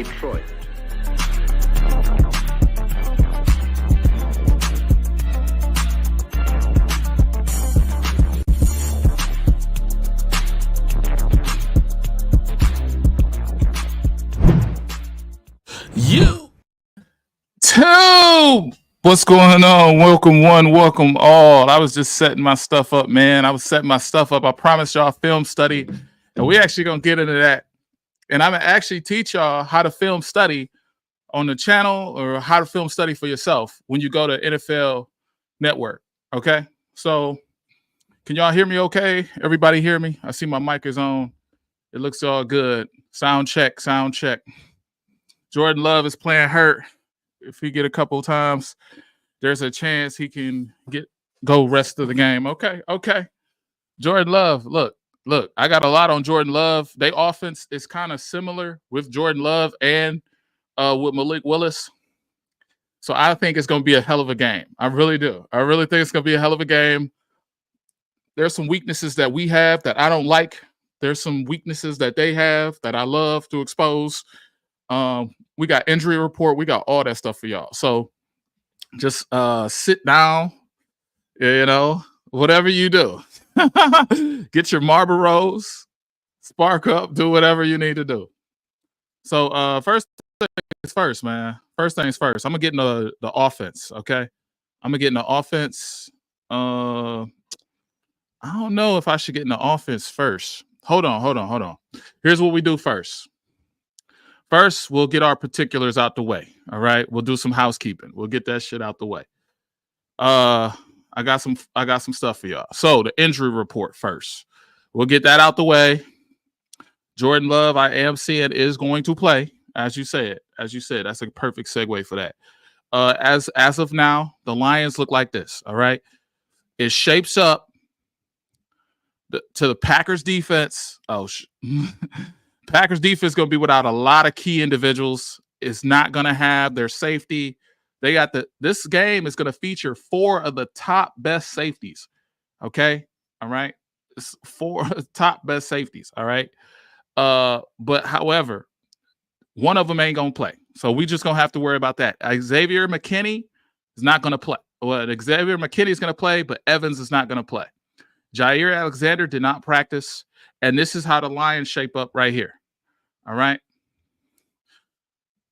Detroit. YouTube, what's going on? Welcome one, welcome all. I was just setting my stuff up, man. I promised y'all film study, and we actually gonna get into that. And I'm gonna actually teach y'all how to film study on the channel, or how to film study for yourself when you go to NFL Network. Okay, so can y'all hear me? Okay, everybody hear me? I see my mic is on. It looks all good. Sound check, sound check. Jordan Love is playing hurt. If he get a couple times, there's a chance he can go rest of the game. Okay. Jordan Love, look. I got a lot on Jordan Love. Their offense is kind of similar with Jordan Love and with Malik Willis. So I think it's going to be a hell of a game. I really do. I really think it's going to be a hell of a game. There's some weaknesses that we have that I don't like. There's some weaknesses that they have that I love to expose. We got injury report. We got all that stuff for y'all. So just sit down, whatever you do. Get your Marlboros, spark up, do whatever you need to do. So first things first, man. First things first. I'm going to get into the offense, okay? I'm going to get into offense. I don't know if I should get into offense first. Hold on. Here's what we do first. First, we'll get our particulars out the way. All right. We'll do some housekeeping. We'll get that shit out the way. I got some stuff for y'all. So the injury report first. We'll get that out the way. Jordan Love, I am seeing, is going to play, as you said. That's a perfect segue for that. As of now, the Lions look like this. All right. It shapes up to the Packers defense. Packers defense going to be without a lot of key individuals. It's not going to have their safety. This game is going to feature 4 of the top best safeties. Okay. All right. It's 4 top best safeties. All right. But however, one of them ain't going to play. So we just going to have to worry about that. Xavier McKinney is not going to play. Well, Xavier McKinney is going to play, but Evans is not going to play. Jair Alexander did not practice. And this is how the Lions shape up right here. All right.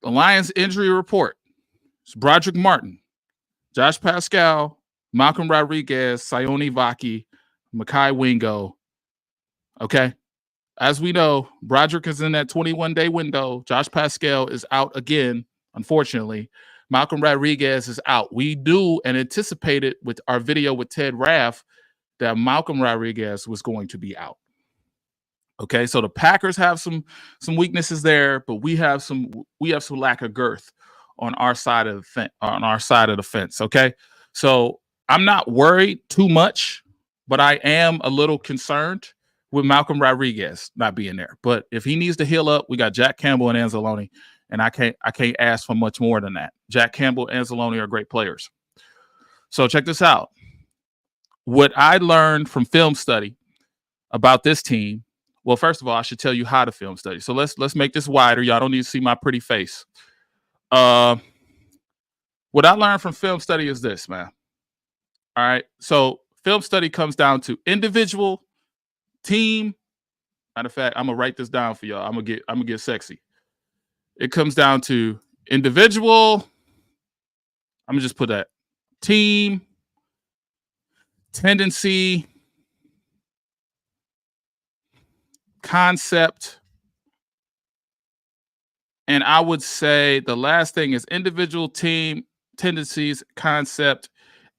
The Lions injury report. It's Broderick Martin, Josh Pascal, Malcolm Rodriguez, Sione Vaki, Mekhi Wingo. Okay. As we know, Broderick is in that 21-day window. Josh Pascal is out again, unfortunately. Malcolm Rodriguez is out. We do and anticipated with our video with Ted Raff that Malcolm Rodriguez was going to be out. Okay, so the Packers have some weaknesses there, but we have some lack of girth on our side of the fence. Okay, so I'm not worried too much, but I am a little concerned with Malcolm Rodriguez not being there. But if he needs to heal up, we got Jack Campbell and Anzalone, and I can't ask for much more than that. Jack Campbell and Anzalone are great players. So check this out. What I learned from film study about this team. Well, first of all, I should tell you how to film study. So let's make this wider. Y'all don't need to see my pretty face. What I learned from film study is this, man. All right. So film study comes down to individual, team. Matter of fact, I'm gonna write this down for y'all. I'm gonna get sexy. It comes down to individual. I'm gonna just put that team, tendency, concept, and I would say the last thing is individual, team, tendencies, concept,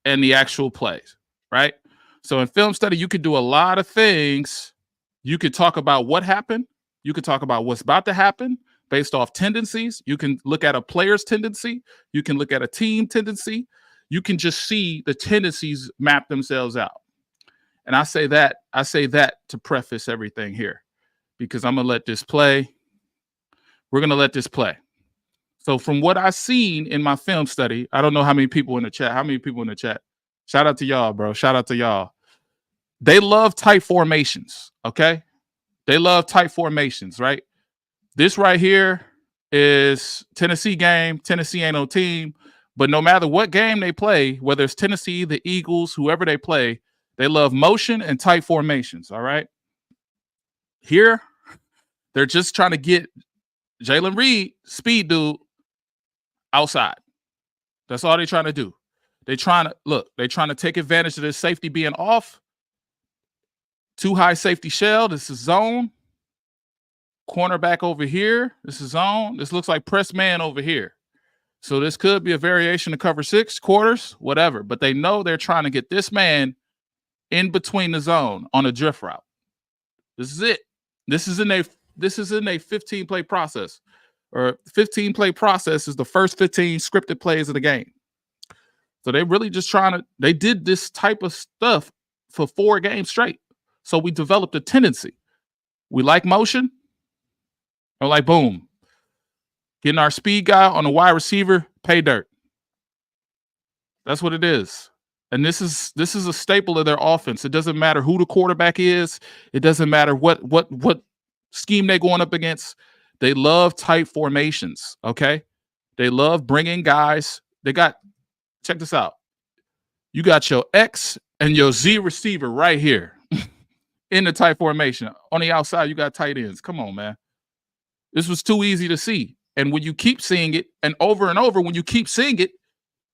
and the actual plays, right? So in film study, you could do a lot of things. You could talk about what happened. You could talk about what's about to happen based off tendencies. You can look at a player's tendency. You can look at a team tendency. You can just see the tendencies map themselves out. And I say that to preface everything here, because I'm going to let this play. We're going to let this play. So from what I've seen in my film study, I don't know how many people in the chat. How many people in the chat? Shout out to y'all, bro. Shout out to y'all. They love tight formations, okay? They love tight formations, right? This right here is Tennessee game. Tennessee ain't no team. But no matter what game they play, whether it's Tennessee, the Eagles, whoever they play, they love motion and tight formations. All right. Here, they're just trying to get Jalen Reed, speed dude, outside. That's all they're trying to do. They're trying to look, they're trying to take advantage of this safety being off. Too high safety shell. This is zone. Cornerback over here. This is zone. This looks like press man over here. So this could be a variation of cover 6 quarters, whatever. But they know they're trying to get this man in between the zone on a drift route. This is it. This is in a 15 play process, or 15 play process is the first 15 scripted plays of the game. So they really just they did this type of stuff for 4 games straight. So we developed a tendency. We like motion. Or like, boom, getting our speed guy on a wide receiver, pay dirt. That's what it is. And this is a staple of their offense. It doesn't matter who the quarterback is. It doesn't matter what scheme they're going up against. They love tight formations, okay? They love bringing guys. Check this out. You got your X and your Z receiver right here in the tight formation. On the outside, you got tight ends. Come on, man. This was too easy to see. And when you keep seeing it, and over, when you keep seeing it,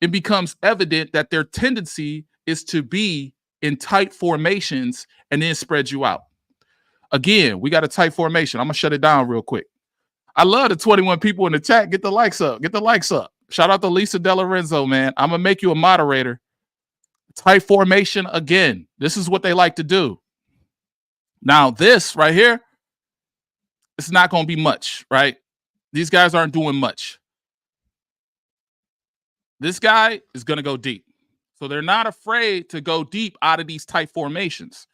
it becomes evident that their tendency is to be in tight formations and then spread you out. Again, we got a tight formation. I'm going to shut it down real quick. I love the 21 people in the chat. Get the likes up. Get the likes up. Shout out to Lisa DeLorenzo, man. I'm going to make you a moderator. Tight formation again. This is what they like to do. Now, this right here, it's not going to be much, right? These guys aren't doing much. This guy is going to go deep. So they're not afraid to go deep out of these tight formations.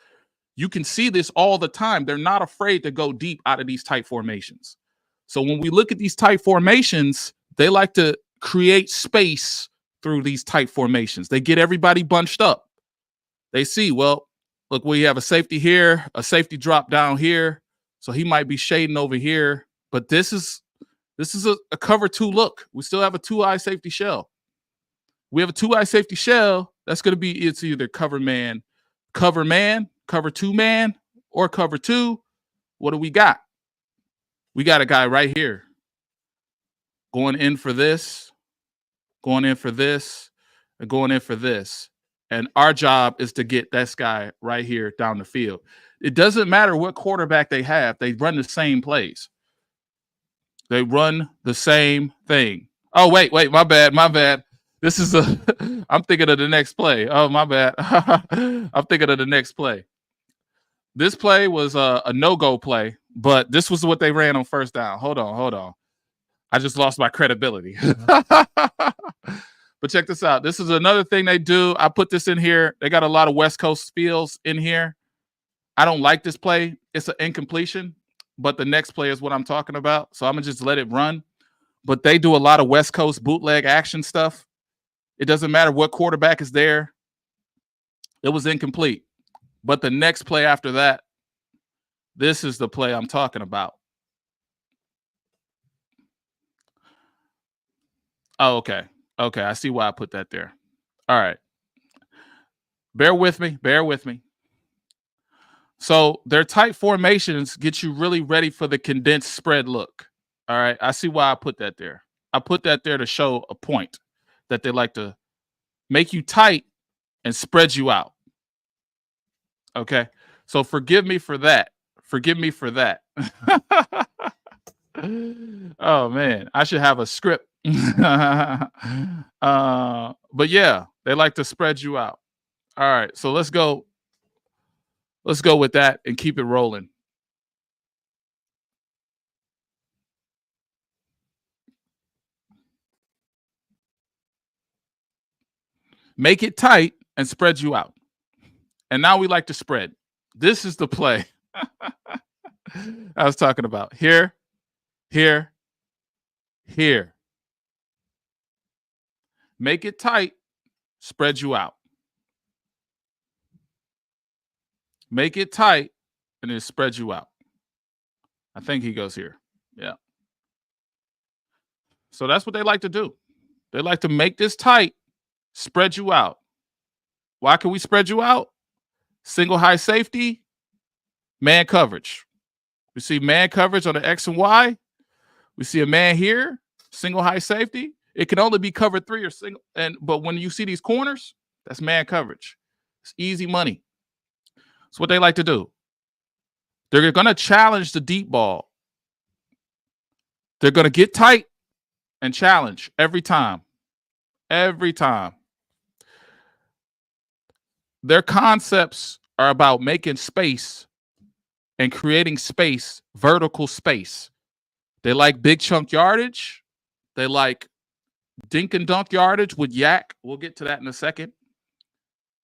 You can see this all the time. They're not afraid to go deep out of these tight formations. So when we look at these tight formations, they like to create space through these tight formations. They get everybody bunched up. They see, well, look, we have a safety here, a safety drop down here. So he might be shading over here. But this is a cover 2 look. We still have a 2-eye safety shell. We have a 2-eye safety shell. That's going to be, it's either cover 2 man, or cover 2. What do we got? We got a guy right here going in for this, going in for this, and going in for this. And our job is to get this guy right here down the field. It doesn't matter what quarterback they have. They run the same plays. They run the same thing. Oh, wait, my bad. This is I'm thinking of the next play. Oh, my bad. I'm thinking of the next play. This play was a no-go play, but this was what they ran on first down. Hold on. I just lost my credibility. But check this out. This is another thing they do. I put this in here. They got a lot of West Coast feels in here. I don't like this play. It's an incompletion, but the next play is what I'm talking about. So I'm going to just let it run. But they do a lot of West Coast bootleg action stuff. It doesn't matter what quarterback is there. It was incomplete. But the next play after that, this is the play I'm talking about. Oh, okay. Okay, I see why I put that there. All right. Bear with me. So their tight formations get you really ready for the condensed spread look. All right. I see why I put that there. I put that there to show a point that they like to make you tight and spread you out. Okay. So forgive me for that. Oh man, I should have a script. But yeah, they like to spread you out. All right. So let's go with that and keep it rolling. Make it tight and spread you out. And now we like to spread. This is the play I was talking about. Here. Make it tight, spread you out. Make it tight, and then spread you out. I think he goes here. Yeah. So that's what they like to do. They like to make this tight, spread you out. Why can we spread you out? Single high safety, man coverage. We see man coverage on the X and Y. We see a man here, single high safety. It can only be covered 3 or single. But when you see these corners, that's man coverage. It's easy money. It's what they like to do. They're going to challenge the deep ball. They're going to get tight and challenge every time. Every time. Their concepts are about making space and creating space, vertical space. They like big chunk yardage. They like dink and dunk yardage with yak. We'll get to that in a second.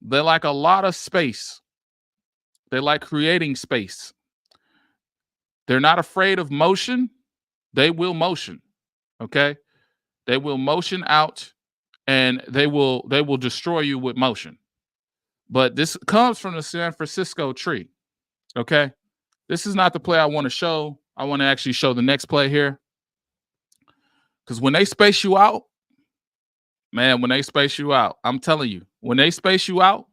They like a lot of space. They like creating space. They're not afraid of motion. They will motion. Okay? They will motion out and they will destroy you with motion. But this comes from the San Francisco tree. Okay? This is not the play I want to show. I want to actually show the next play here. Because when they space you out, man, when they space you out, I'm telling you, when they space you out,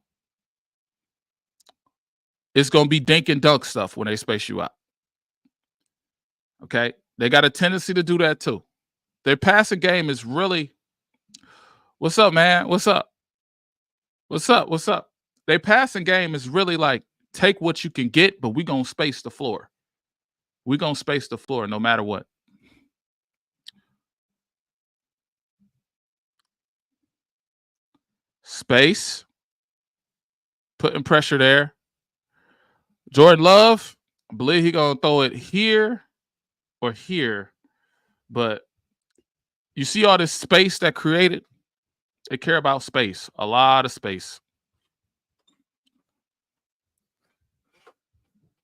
it's going to be dink and dunk stuff when they space you out. Okay? They got a tendency to do that too. Their passing game is really, what's up, man? What's up? What's up? What's up? Their passing game is really like, take what you can get, but we're going to space the floor. We're going to space the floor no matter what. Space. Putting pressure there. Jordan Love, I believe he's going to throw it here or here. But you see all this space that created? They care about space. A lot of space.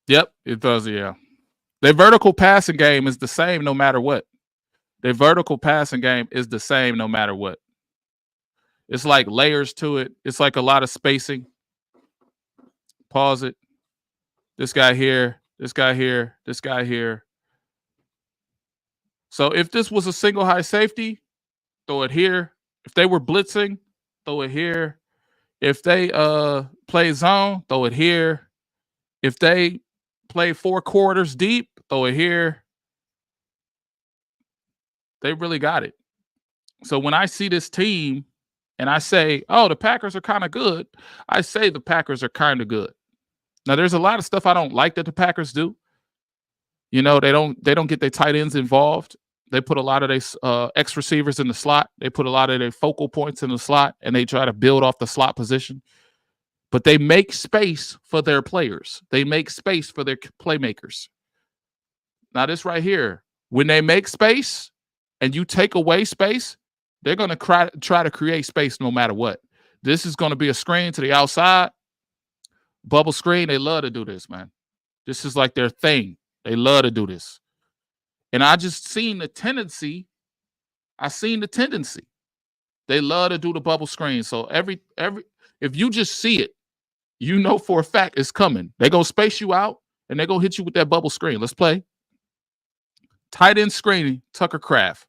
Yep, it does, yeah. Their vertical passing game is the same no matter what. Their vertical passing game is the same no matter what. It's like layers to it. It's like a lot of spacing. Pause it. This guy here, this guy here, this guy here. So if this was a single high safety, throw it here. If they were blitzing, throw it here. If they play zone, throw it here. If they play 4 quarters deep, throw it here. They really got it. So when I see this team and I say, oh, the Packers are kind of good, I say the Packers are kind of good. Now, there's a lot of stuff I don't like that the Packers do. You know, they don't get their tight ends involved. They put a lot of their X receivers in the slot. They put a lot of their focal points in the slot, and they try to build off the slot position. But they make space for their players. They make space for their playmakers. Now, this right here, when they make space and you take away space, they're going to try to create space no matter what. This is going to be a screen to the outside. Bubble screen, they love to do this, man. This is like their thing. They love to do this. And I just seen the tendency. They love to do the bubble screen. So every if you just see it, you know for a fact it's coming. They're going to space you out, and they're going to hit you with that bubble screen. Let's play. Tight end screening, Tucker Craft.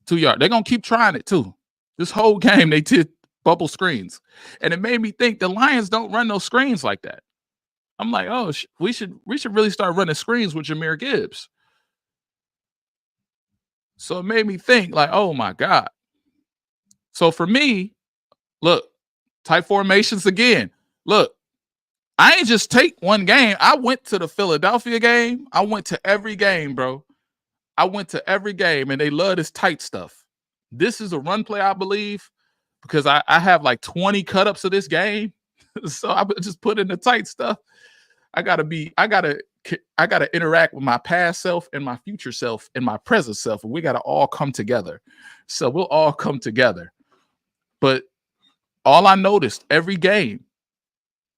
2 yards. They're going to keep trying it, too. This whole game, they did bubble screens. And it made me think the Lions don't run those screens like that. I'm like, oh, we should really start running screens with Jahmyr Gibbs. So it made me think, like, oh, my God. So for me, look, tight formations again. Look, I ain't just take one game. I went to the Philadelphia game. I went to every game, bro. I went to every game, and they love this tight stuff. This is a run play, I believe, because I have like 20 cut-ups of this game. So I just put in the tight stuff. I gotta interact with my past self and my future self and my present self, and we gotta all come together. So we'll all come together. But all I noticed every game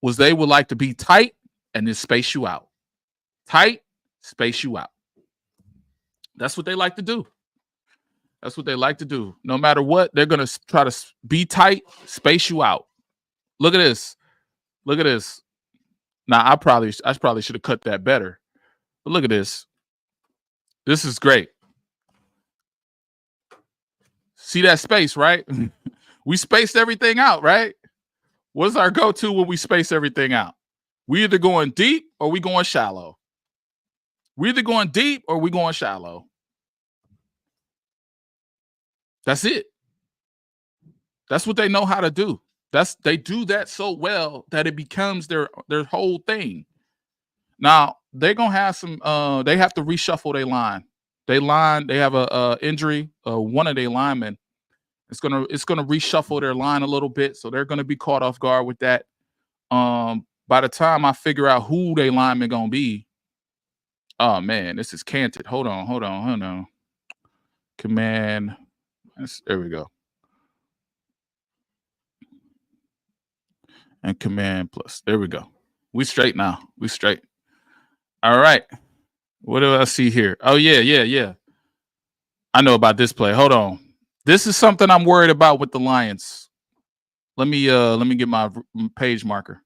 was they would like to be tight and then space you out. Tight, space you out. That's what they like to do. That's what they like to do. No matter what, they're going to try to be tight, space you out. Look at this. Look at this. Now, I probably should have cut that better. But look at this. This is great. See that space, right? We spaced everything out, right? What's our go-to when we space everything out? We either going deep or we going shallow. We either going deep or we going shallow. That's it. That's what they know how to do. They do that so well that it becomes their whole thing. Now they're gonna have some. They have to reshuffle their line. They have a injury. One of their linemen. It's gonna reshuffle their line a little bit, so they're gonna be caught off guard with that. By the time I figure out who their lineman gonna be, oh man, this is canted. Hold on. Command. There we go. And command plus. There we go. We straight now. We straight. All right. What do I see here? Oh, yeah. I know about this play. Hold on. This is something I'm worried about with the Lions. Let me get my page marker.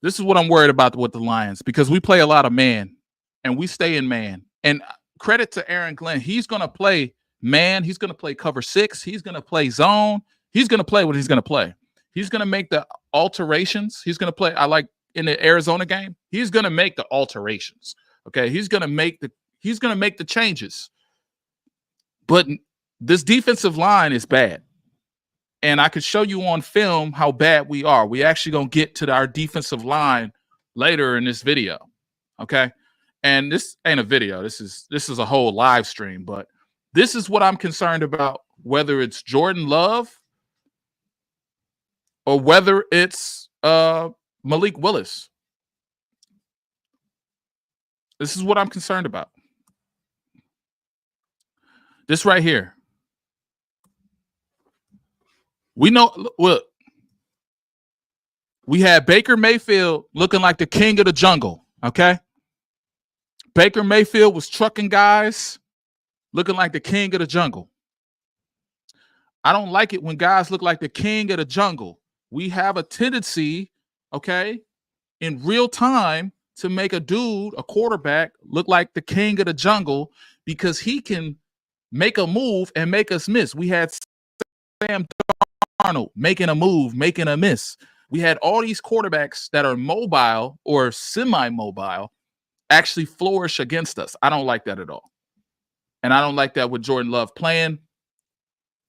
This is what I'm worried about with the Lions because we play a lot of man and we stay in man. And credit to Aaron Glenn. He's going to play man. He's going to play cover 6. He's going to play zone. He's going to play what he's going to play. He's going to make the alterations. He's going to play. I like in the Arizona game. He's going to make the alterations. Okay. He's going to make the changes. But this defensive line is bad. And I could show you on film how bad we are. We actually going to get to our defensive line later in this video. Okay. And this ain't a video. This is a whole live stream, but this is what I'm concerned about, whether it's Jordan Love or whether it's Malik Willis. This is what I'm concerned about. This right here. We know, look, we had Baker Mayfield looking like the king of the jungle, okay? Baker Mayfield was trucking guys looking like the king of the jungle. I don't like it when guys look like the king of the jungle. We have a tendency, okay, in real time to make a quarterback, look like the king of the jungle because he can make a move and make us miss. We had Sam Darnold making a move, making a miss. We had all these quarterbacks that are mobile or semi-mobile actually flourish against us. I don't like that at all. And I don't like that with Jordan Love playing,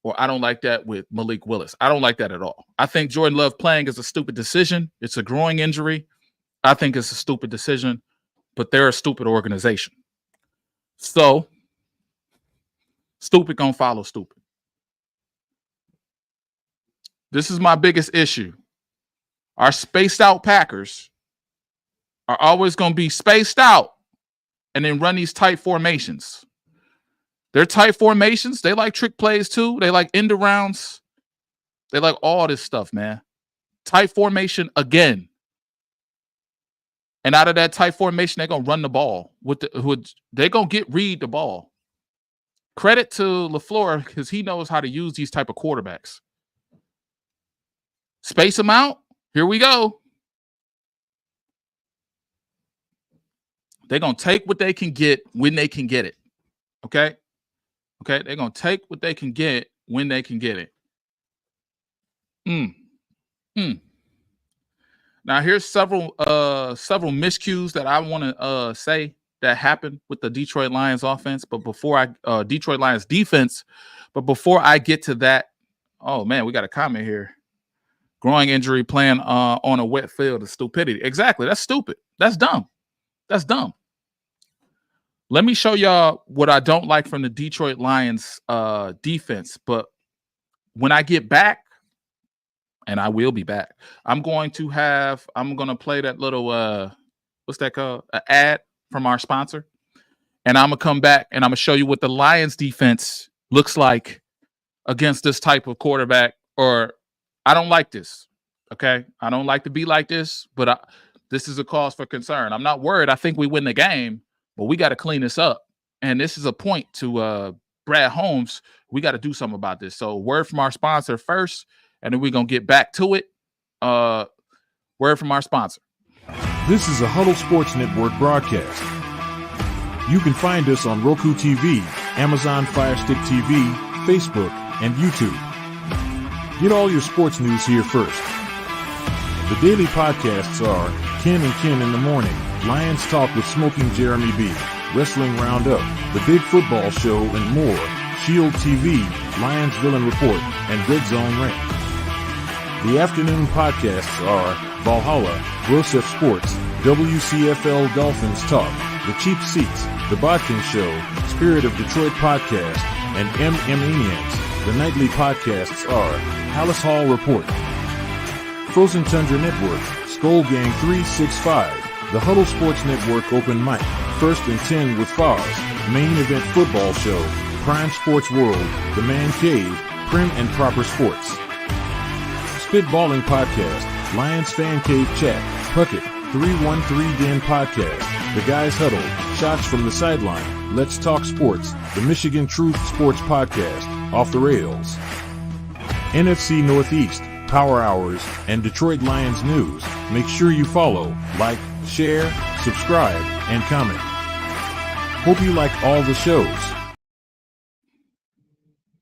or I don't like that with Malik Willis. I don't like that at all. I think Jordan Love playing is a stupid decision. It's a growing injury. I think it's a stupid decision, but they're a stupid organization. So, stupid gonna follow stupid. This is my biggest issue. Our spaced out Packers are always going to be spaced out and then run these tight formations. They're tight formations. They like trick plays too. They like end arounds. They like all this stuff, man. Tight formation again. And out of that tight formation, they're going to run the ball. They're going to read the ball. Credit to LaFleur because he knows how to use these type of quarterbacks. Space them out. Here we go. They're going to take what they can get when they can get it. Okay? Okay? They're going to take what they can get when they can get it. Now, here's several miscues that I want to say that happened with the Detroit Lions offense. But before Detroit Lions defense, but before I get to that, oh, man, we got a comment here. Growing injury playing on a wet field is stupidity. Exactly. That's stupid. That's dumb. That's dumb. Let me show y'all what I don't like from the Detroit Lions defense. But when I get back, and I will be back, I'm going to play that little, what's that called? An ad from our sponsor. And I'm going to come back and I'm going to show you what the Lions defense looks like against this type of quarterback. Or I don't like this. Okay. I don't like to be like this, but this is a cause for concern. I'm not worried. I think we win the game, but we got to clean this up. And this is a point to Brad Holmes. We got to do something about this. So word from our sponsor first, and then we're going to get back to it. Word from our sponsor. This is a Huddle Sports Network broadcast. You can find us on Roku TV, Amazon Fire Stick TV, Facebook, and YouTube. Get all your sports news here first. The daily podcasts are Ken and Ken in the Morning, Lions Talk with Smoking Jeremy B, Wrestling Roundup, The Big Football Show, and more, Shield TV, Lions Villain Report, and Red Zone Rant. The afternoon podcasts are Valhalla, Grosef Sports, WCFL Dolphins Talk, The Cheap Seats, The Bodkin Show, Spirit of Detroit Podcast, and MM. The nightly podcasts are Hallis Hall Report, Frozen Tundra Network, Skull Gang 365, The Huddle Sports Network Open Mic, First and 10 with Foz, Main Event Football Show, Prime Sports World, The Man Cave, Prim and Proper Sports. Spitballing Podcast, Lions Fan Cave Chat, Puckett, 313 Den Podcast, The Guys Huddle, Shots from the Sideline, Let's Talk Sports, The Michigan Truth Sports Podcast, Off the Rails, NFC Northeast, Power Hours, and Detroit Lions News. Make sure you follow, like, share, subscribe, and comment. Hope you like all the shows.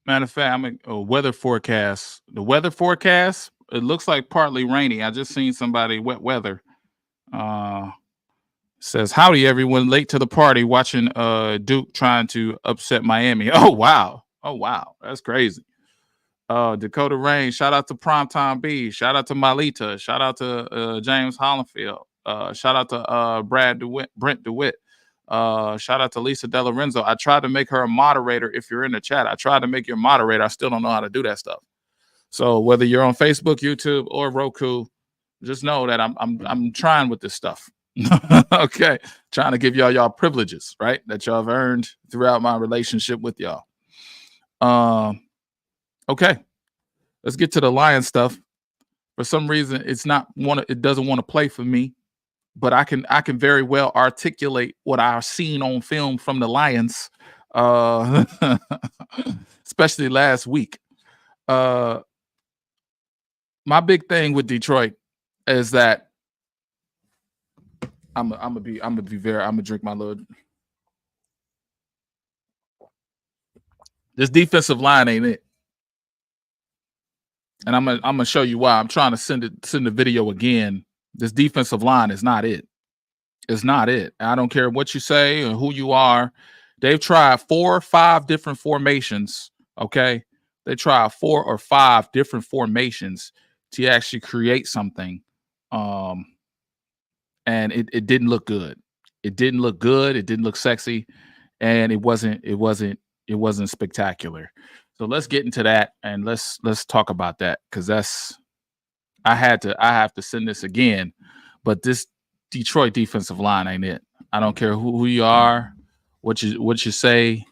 Matter of fact, I'm a weather forecast. The weather forecast, it looks like partly rainy. I just seen somebody wet weather. Says, howdy everyone, late to the party watching Duke trying to upset Miami. Oh wow. That's crazy. Dakota Rain, shout out to Primetime B, shout out to Malita, shout out to James Hollenfield, shout out to Brent DeWitt, shout out to Lisa DeLorenzo. I tried to make her a moderator. If you're in the chat, I tried to make you a moderator. I still don't know how to do that stuff. So whether you're on Facebook, YouTube, or Roku, just know that I'm trying with this stuff. Okay, trying to give y'all privileges, right, that y'all have earned throughout my relationship with y'all. Okay, let's get to the Lion stuff. For some reason, it doesn't want to play for me, but I can very well articulate what I've seen on film from the Lions, especially last week. My big thing with Detroit is that I'm gonna drink my little. This defensive line ain't it. And I'm gonna show you why. I'm trying to send the video again. This defensive line is not it. It's not it. I don't care what you say or who you are. They've tried 4 or 5 different formations. Okay, they tried 4 or 5 different formations to actually create something, and it didn't look good. It didn't look good. It didn't look sexy, and it wasn't spectacular. So let's get into that and let's talk about that, because I have to send this again, but this Detroit defensive line ain't it. I don't care who you are, what you say.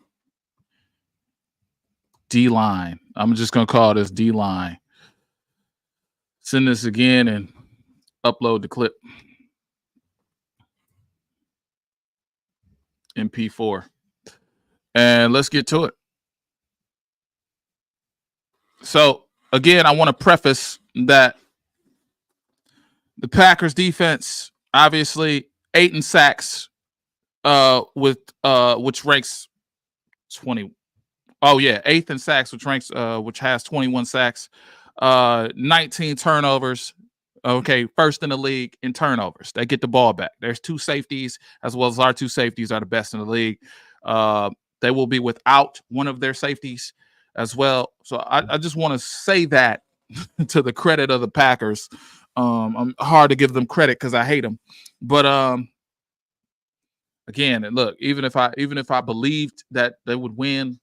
D line. I'm just gonna call this D line. Send this again and upload the clip. MP4. And let's get to it. So again, I want to preface that the Packers defense, obviously 8 in sacks, which ranks 20. Oh yeah, 8th in sacks, which has 21 sacks, 19 turnovers. Okay, first in the league in turnovers. They get the ball back. There's 2 safeties, as well as our 2 safeties are the best in the league. They will be without one of their safeties as well. So I just want to say that to the credit of the Packers. I'm hard to give them credit because I hate them. But again, look, even if I believed that they would win,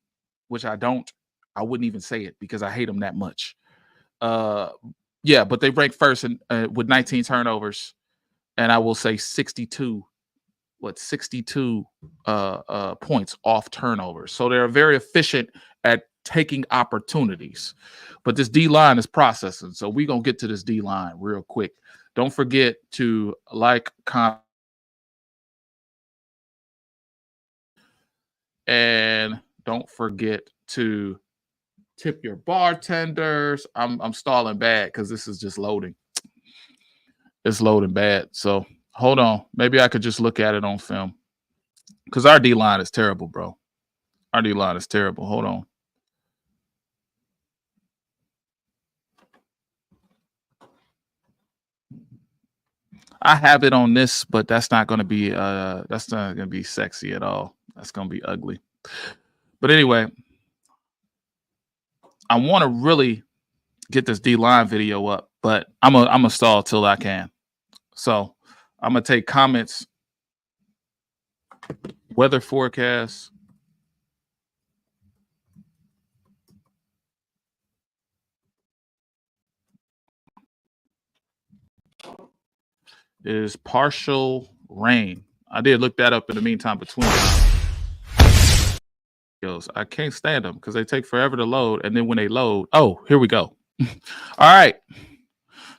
which I don't, I wouldn't even say it because I hate them that much. Yeah, but they rank first with 19 turnovers, and I will say 62 points off turnovers. So they're very efficient at taking opportunities. But this D line is processing. So we're going to get to this D line real quick. Don't forget to like, comment, and don't forget to tip your bartenders. I'm stalling bad because this is just loading. It's loading bad. So hold on. Maybe I could just look at it on film, because our D line is terrible, bro. Our D line is terrible. Hold on. I have it on this, but that's not going to be sexy at all. That's going to be ugly. But anyway, I want to really get this D-line video up, but I'm gonna stall till I can. So I'm gonna take comments, weather forecast. Is partial rain. I did look that up in the meantime between videos. I can't stand them because they take forever to load, and then when they load, oh, here we go. All right.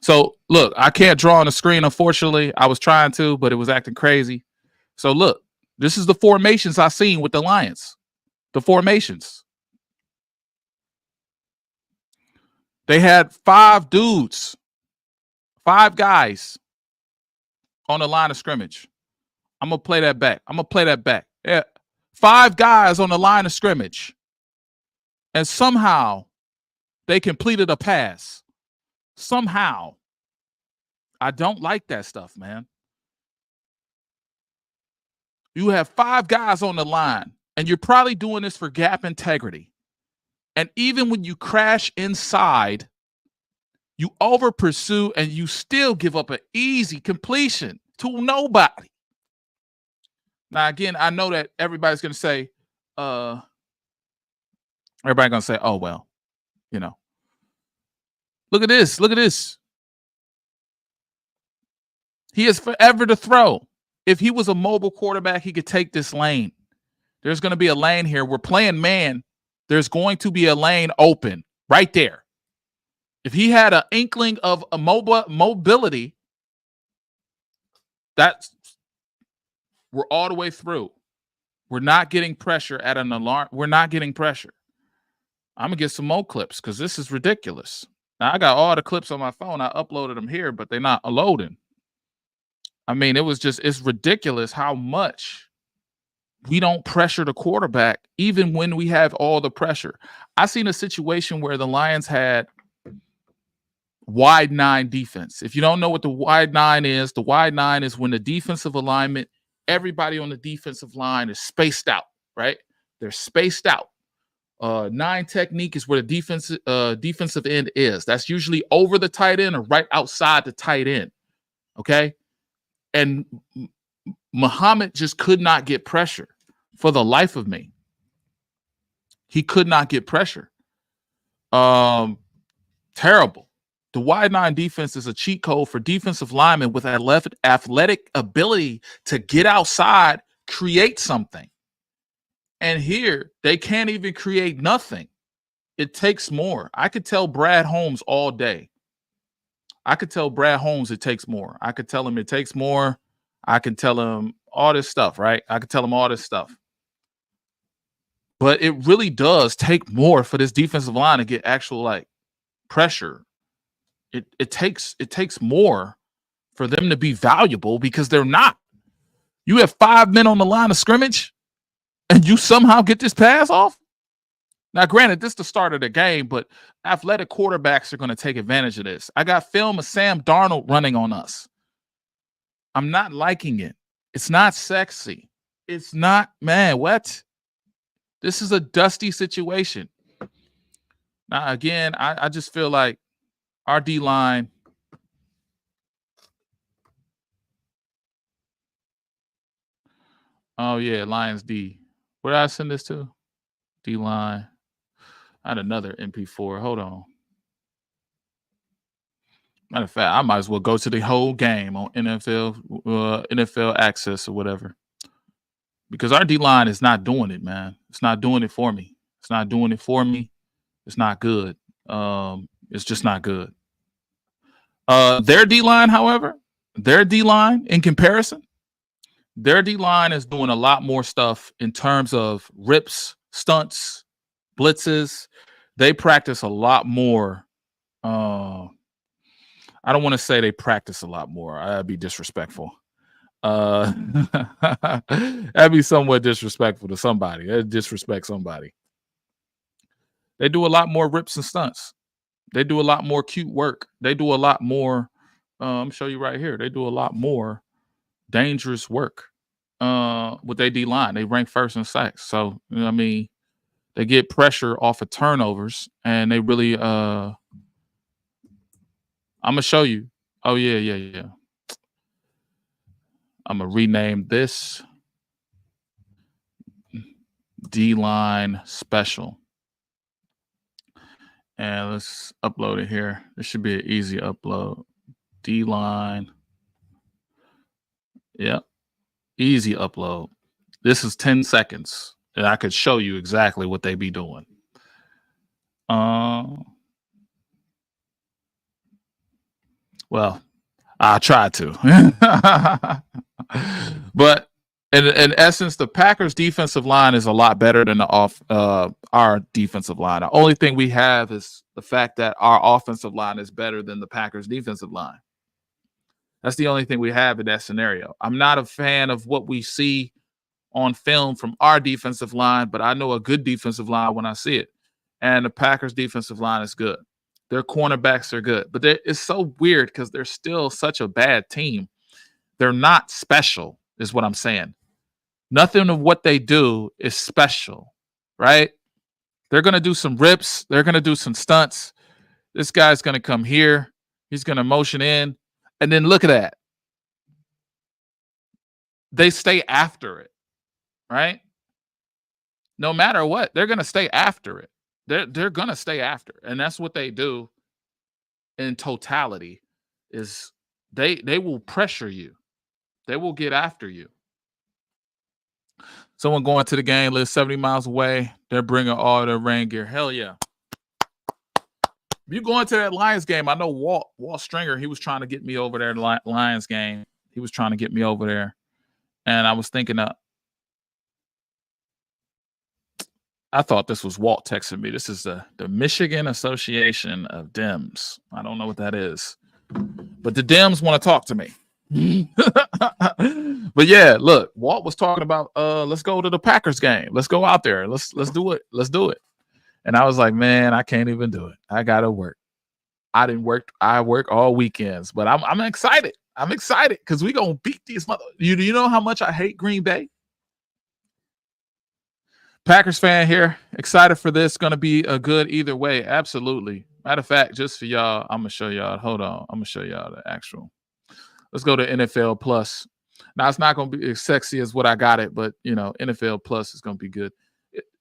So look, I can't draw on the screen, unfortunately. I was trying to, but it was acting crazy. So look, this is the formations I seen with the Lions. The formations. They had 5 dudes, 5 guys on the line of scrimmage. I'm gonna play that back. Yeah. 5 guys on the line of scrimmage. And somehow they completed a pass. Somehow. I don't like that stuff, man. You have 5 guys on the line, and you're probably doing this for gap integrity. And even when you crash inside, you over pursue and you still give up an easy completion to nobody. Now, again, I know that everybody's going to say, oh, well, you know. Look at this. He is forever to throw. If he was a mobile quarterback, he could take this lane. There's going to be a lane here. We're playing man. There's going to be a lane open right there. If he had an inkling of a mobility, we're all the way through. We're not getting pressure at an alarm. We're not getting pressure. I'm going to get some more clips because this is ridiculous. Now, I got all the clips on my phone. I uploaded them here, but they're not loading. I mean, it's ridiculous how much we don't pressure the quarterback, even when we have all the pressure. I seen a situation where the Lions had wide 9 defense. If you don't know what the wide 9 is, the wide 9 is when the defensive alignment, everybody on the defensive line is spaced out, right? They're spaced out. 9 technique is where the defensive end is. That's usually over the tight end or right outside the tight end. Okay. And Muhammad just could not get pressure for the life of me. He could not get pressure. Terrible. The wide 9 defense is a cheat code for defensive linemen with athletic ability to get outside, create something. And here, they can't even create nothing. It takes more. I could tell Brad Holmes all day. I could tell Brad Holmes it takes more. I could tell him it takes more. I could tell him all this stuff, right? I could tell him all this stuff. But it really does take more for this defensive line to get actual like pressure. It takes more for them to be valuable because they're not. You have 5 men on the line of scrimmage and you somehow get this pass off? Now, granted, this is the start of the game, but athletic quarterbacks are going to take advantage of this. I got film of Sam Darnold running on us. I'm not liking it. It's not sexy. It's not, man, what? This is a dusty situation. Now, again, I just feel like our D-line, oh, yeah, Lions D. Where did I send this to? D-line. I had another MP4. Hold on. Matter of fact, I might as well go to the whole game on NFL Access or whatever. Because our D-line is not doing it, man. It's not doing it for me. It's not doing it for me. It's not good. It's just not good. Their D-line, however, in comparison, their D-line is doing a lot more stuff in terms of rips, stunts, blitzes. They practice a lot more. I don't want to say they practice a lot more. That'd be disrespectful. That'd be somewhat disrespectful to somebody. That'd disrespect somebody. They do a lot more rips and stunts. They do a lot more cute work. They do a lot more Show you right here. They do a lot more dangerous work with their D line. They rank first in sacks. So, you know what I mean, they get pressure off of turnovers and they really I'm gonna show you. Oh, yeah. I'm gonna rename this D line special. And let's upload it here. This should be an easy upload. D line. Yep. Easy upload. This is 10 seconds. And I could show you exactly what they be doing. Well, I tried to. But in essence, the Packers defensive line is a lot better than our defensive line. The only thing we have is the fact that our offensive line is better than the Packers defensive line. That's the only thing we have in that scenario. I'm not a fan of what we see on film from our defensive line, but I know a good defensive line when I see it. And the Packers defensive line is good. Their cornerbacks are good. But it's so weird because they're still such a bad team. They're not special, is what I'm saying. Nothing of what they do is special, right? They're going to do some rips. They're going to do some stunts. This guy's going to come here. He's going to motion in. And then look at that. They stay after it, right? No matter what, they're going to stay after it. They're going to stay after it. And that's what they do in totality is they will pressure you. They will get after you. Someone going to the game lives 70 miles away. They're bringing all their rain gear. Hell yeah. If you going to that Lions game, I know Walt Stringer, he was trying to get me over there to Lions game. He was trying to get me over there. And I was thinking, I thought this was Walt texting me. This is the Michigan Association of Dems. I don't know what that is. But the Dems want to talk to me. But yeah, look, Walt was talking about let's go to the Packers game. Let's go out there. Let's do it. Let's do it. And I was like, man, I can't even do it. I gotta work. I didn't work. I work all weekends, but I'm excited. I'm excited because we gonna beat these mother. You know how much I hate Green Bay? Packers fan here, excited for this. Gonna be a good either way. Absolutely. Matter of fact, just for y'all, I'm gonna show y'all. Hold on, I'm gonna show y'all the actual. Let's go to NFL Plus. Now it's not gonna be as sexy as what I got it, but you know, NFL Plus is gonna be good.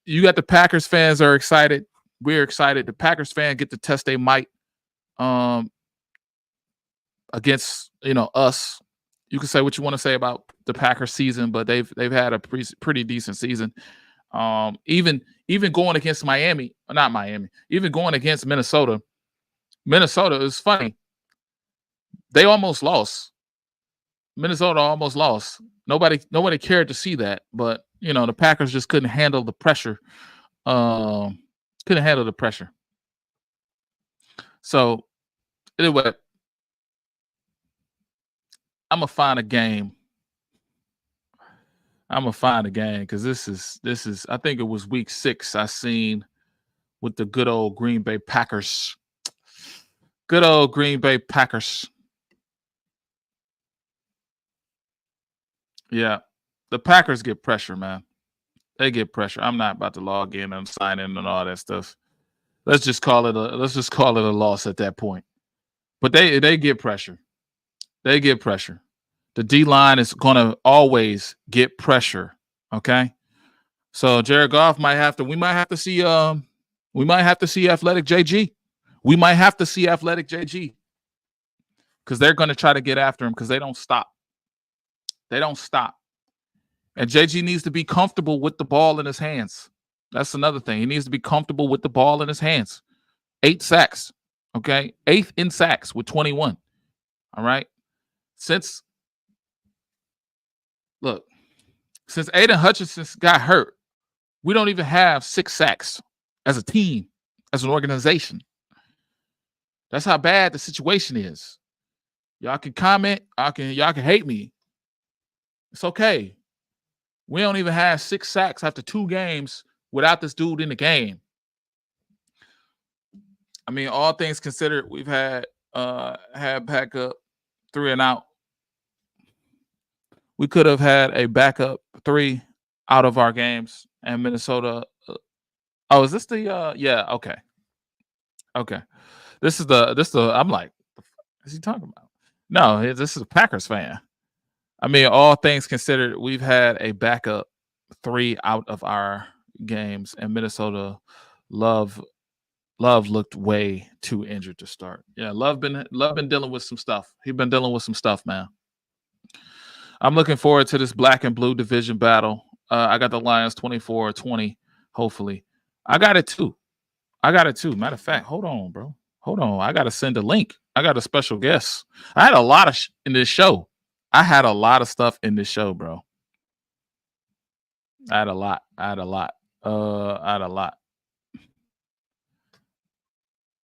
You got the Packers fans are excited. We're excited. The Packers fan get to test their might against us. You can say what you want to say about the Packers season, but they've had a pretty decent season. Even going against even going against Minnesota. Minnesota is funny. They almost lost. Minnesota almost lost. Nobody cared to see that, but the Packers just couldn't handle the pressure. So anyway, I'm gonna find a game. Because this is I think it was week 6 I seen with the good old Green Bay Packers. Good old Green Bay Packers. Yeah, the Packers get pressure, man. They get pressure. I'm not about to log in and sign in and all that stuff. Let's just call it a loss at that point. But they get pressure. They get pressure. The D line is gonna always get pressure. Okay. So Jared Goff we might have to see athletic JG. We might have to see athletic JG. Because they're gonna try to get after him because they don't stop. They don't stop. And JG needs to be comfortable with the ball in his hands. That's another thing. He needs to be comfortable with the ball in his hands. 8 sacks. Okay. 8th in sacks with 21. All right. Since Aiden Hutchinson got hurt, we don't even have 6 sacks as a team, as an organization. That's how bad the situation is. Y'all can comment. Y'all can hate me. It's okay. We don't even have 6 sacks after 2 games without this dude in the game. I mean, all things considered, we've had backup. 3 and out. We could have had a backup 3 out of our games, and Minnesota. Oh, is this the? Yeah. Okay. Okay. This is the. I'm like, what is he talking about? No, this is a Packers fan. I mean, all things considered, we've had a backup 3 out of our games, and Minnesota. Love looked way too injured to start. Yeah, Love been dealing with some stuff. He's been dealing with some stuff, man. I'm looking forward to this black and blue division battle. I got the Lions 24-20, hopefully. I got it too. Matter of fact, hold on, bro. Hold on. I got to send a link. I got a special guest. I had a lot of in this show. I had a lot of stuff in this show, bro. I had a lot.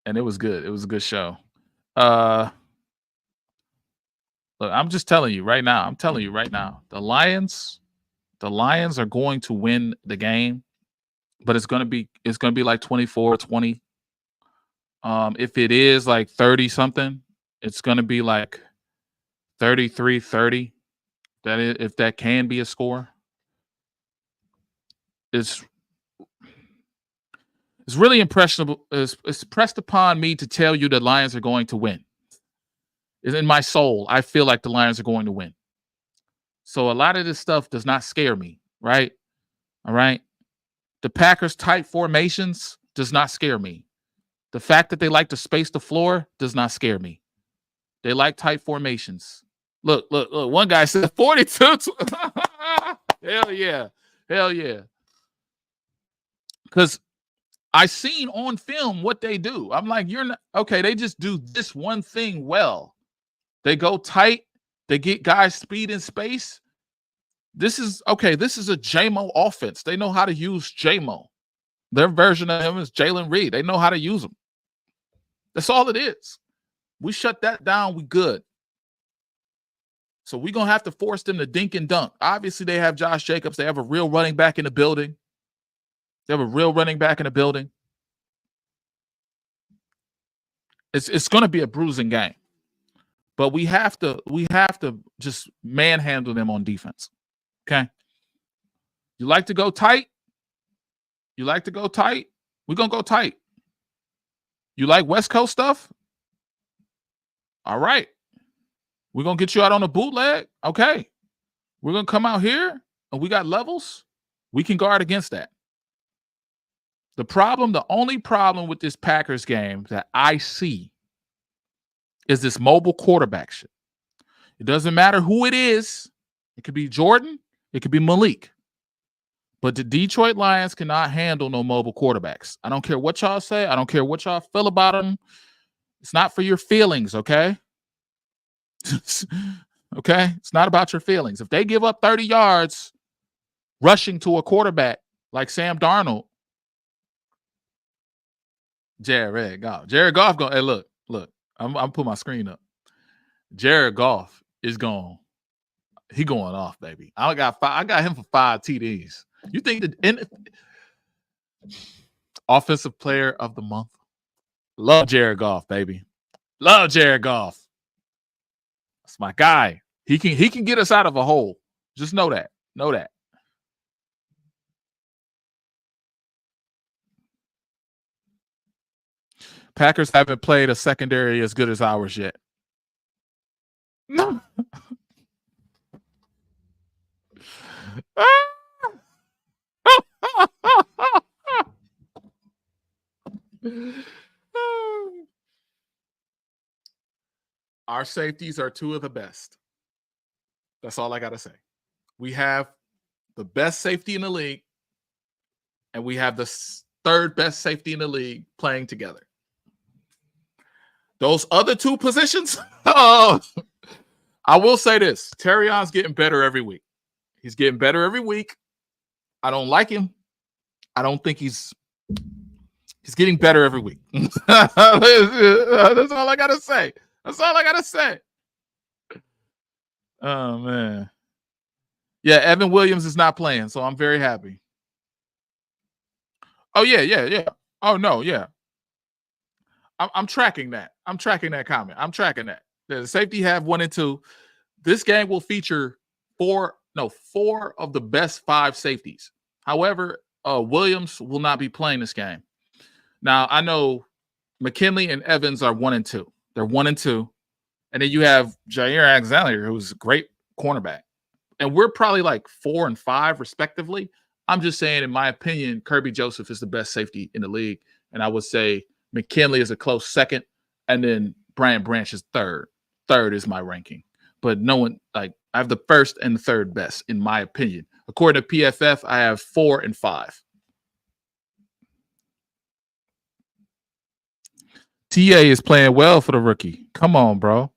And it was good. It was a good show. Look, I'm just telling you right now. The Lions are going to win the game, but it's gonna be like 24-20. If it is like 30 something, it's gonna be like 33-30. If that can be a score. It's really impressionable. It's pressed upon me to tell you the Lions are going to win. It's in my soul. I feel like the Lions are going to win. So a lot of this stuff does not scare me, right? All right. The Packers' tight formations does not scare me. The fact that they like to space the floor does not scare me. They like tight formations. Look. One guy said 42. Hell yeah. Because I seen on film what they do. I'm like, you're not okay. They just do this one thing well. They go tight. They get guys speed in space. This is a JMO offense. They know how to use JMO. Their version of him is Jalen Reed. They know how to use him. That's all it is. We shut that down. We good. So we're going to have to force them to dink and dunk. Obviously, they have Josh Jacobs. They have a real running back in the building. It's going to be a bruising game. But we have to just manhandle them on defense. Okay? You like to go tight? We're going to go tight. You like West Coast stuff? All right. We're going to get you out on a bootleg. Okay. We're going to come out here and we got levels. We can guard against that. The only problem with this Packers game that I see is this mobile quarterback shit. It doesn't matter who it is. It could be Jordan. It could be Malik. But the Detroit Lions cannot handle no mobile quarterbacks. I don't care what y'all say. I don't care what y'all feel about them. It's not for your feelings, okay? Okay? It's not about your feelings. If they give up 30 yards rushing to a quarterback like Sam Darnold, Jared Goff going, hey, look. I'm putting my screen up. Jared Goff is gone. He going off, baby. I got him for 5 TDs. You think that offensive player of the month? Love Jared Goff, baby. Love Jared Goff. That's my guy. He can get us out of a hole. Just know that. Packers haven't played a secondary as good as ours yet. No. Our safeties are 2 of the best. That's all I got to say. We have the best safety in the league, and we have the 3rd best safety in the league playing together. Those other 2 positions, I will say this. Terrion's getting better every week. He's getting better every week. I don't like him. I don't think he's getting better every week. That's all I got to say. Oh, man. Yeah, Evan Williams is not playing, so I'm very happy. Oh, yeah. Oh, no, yeah. I'm tracking that. I'm tracking that comment. I'm tracking that. The safety have 1 and 2. This game will feature four of the best 5 safeties. However, Williams will not be playing this game. Now, I know McKinley and Evans are 1 and 2. They're 1 and 2. And then you have Jair Alexander, who's a great cornerback. And we're probably like 4 and 5, respectively. I'm just saying, in my opinion, Kirby Joseph is the best safety in the league. And I would say McKinley is a close second. And then Brian Branch is third. Third is my ranking. But no one, like, I have the first and the third best, in my opinion. According to PFF, I have 4 and 5. TA is playing well for the rookie. Come on, bro.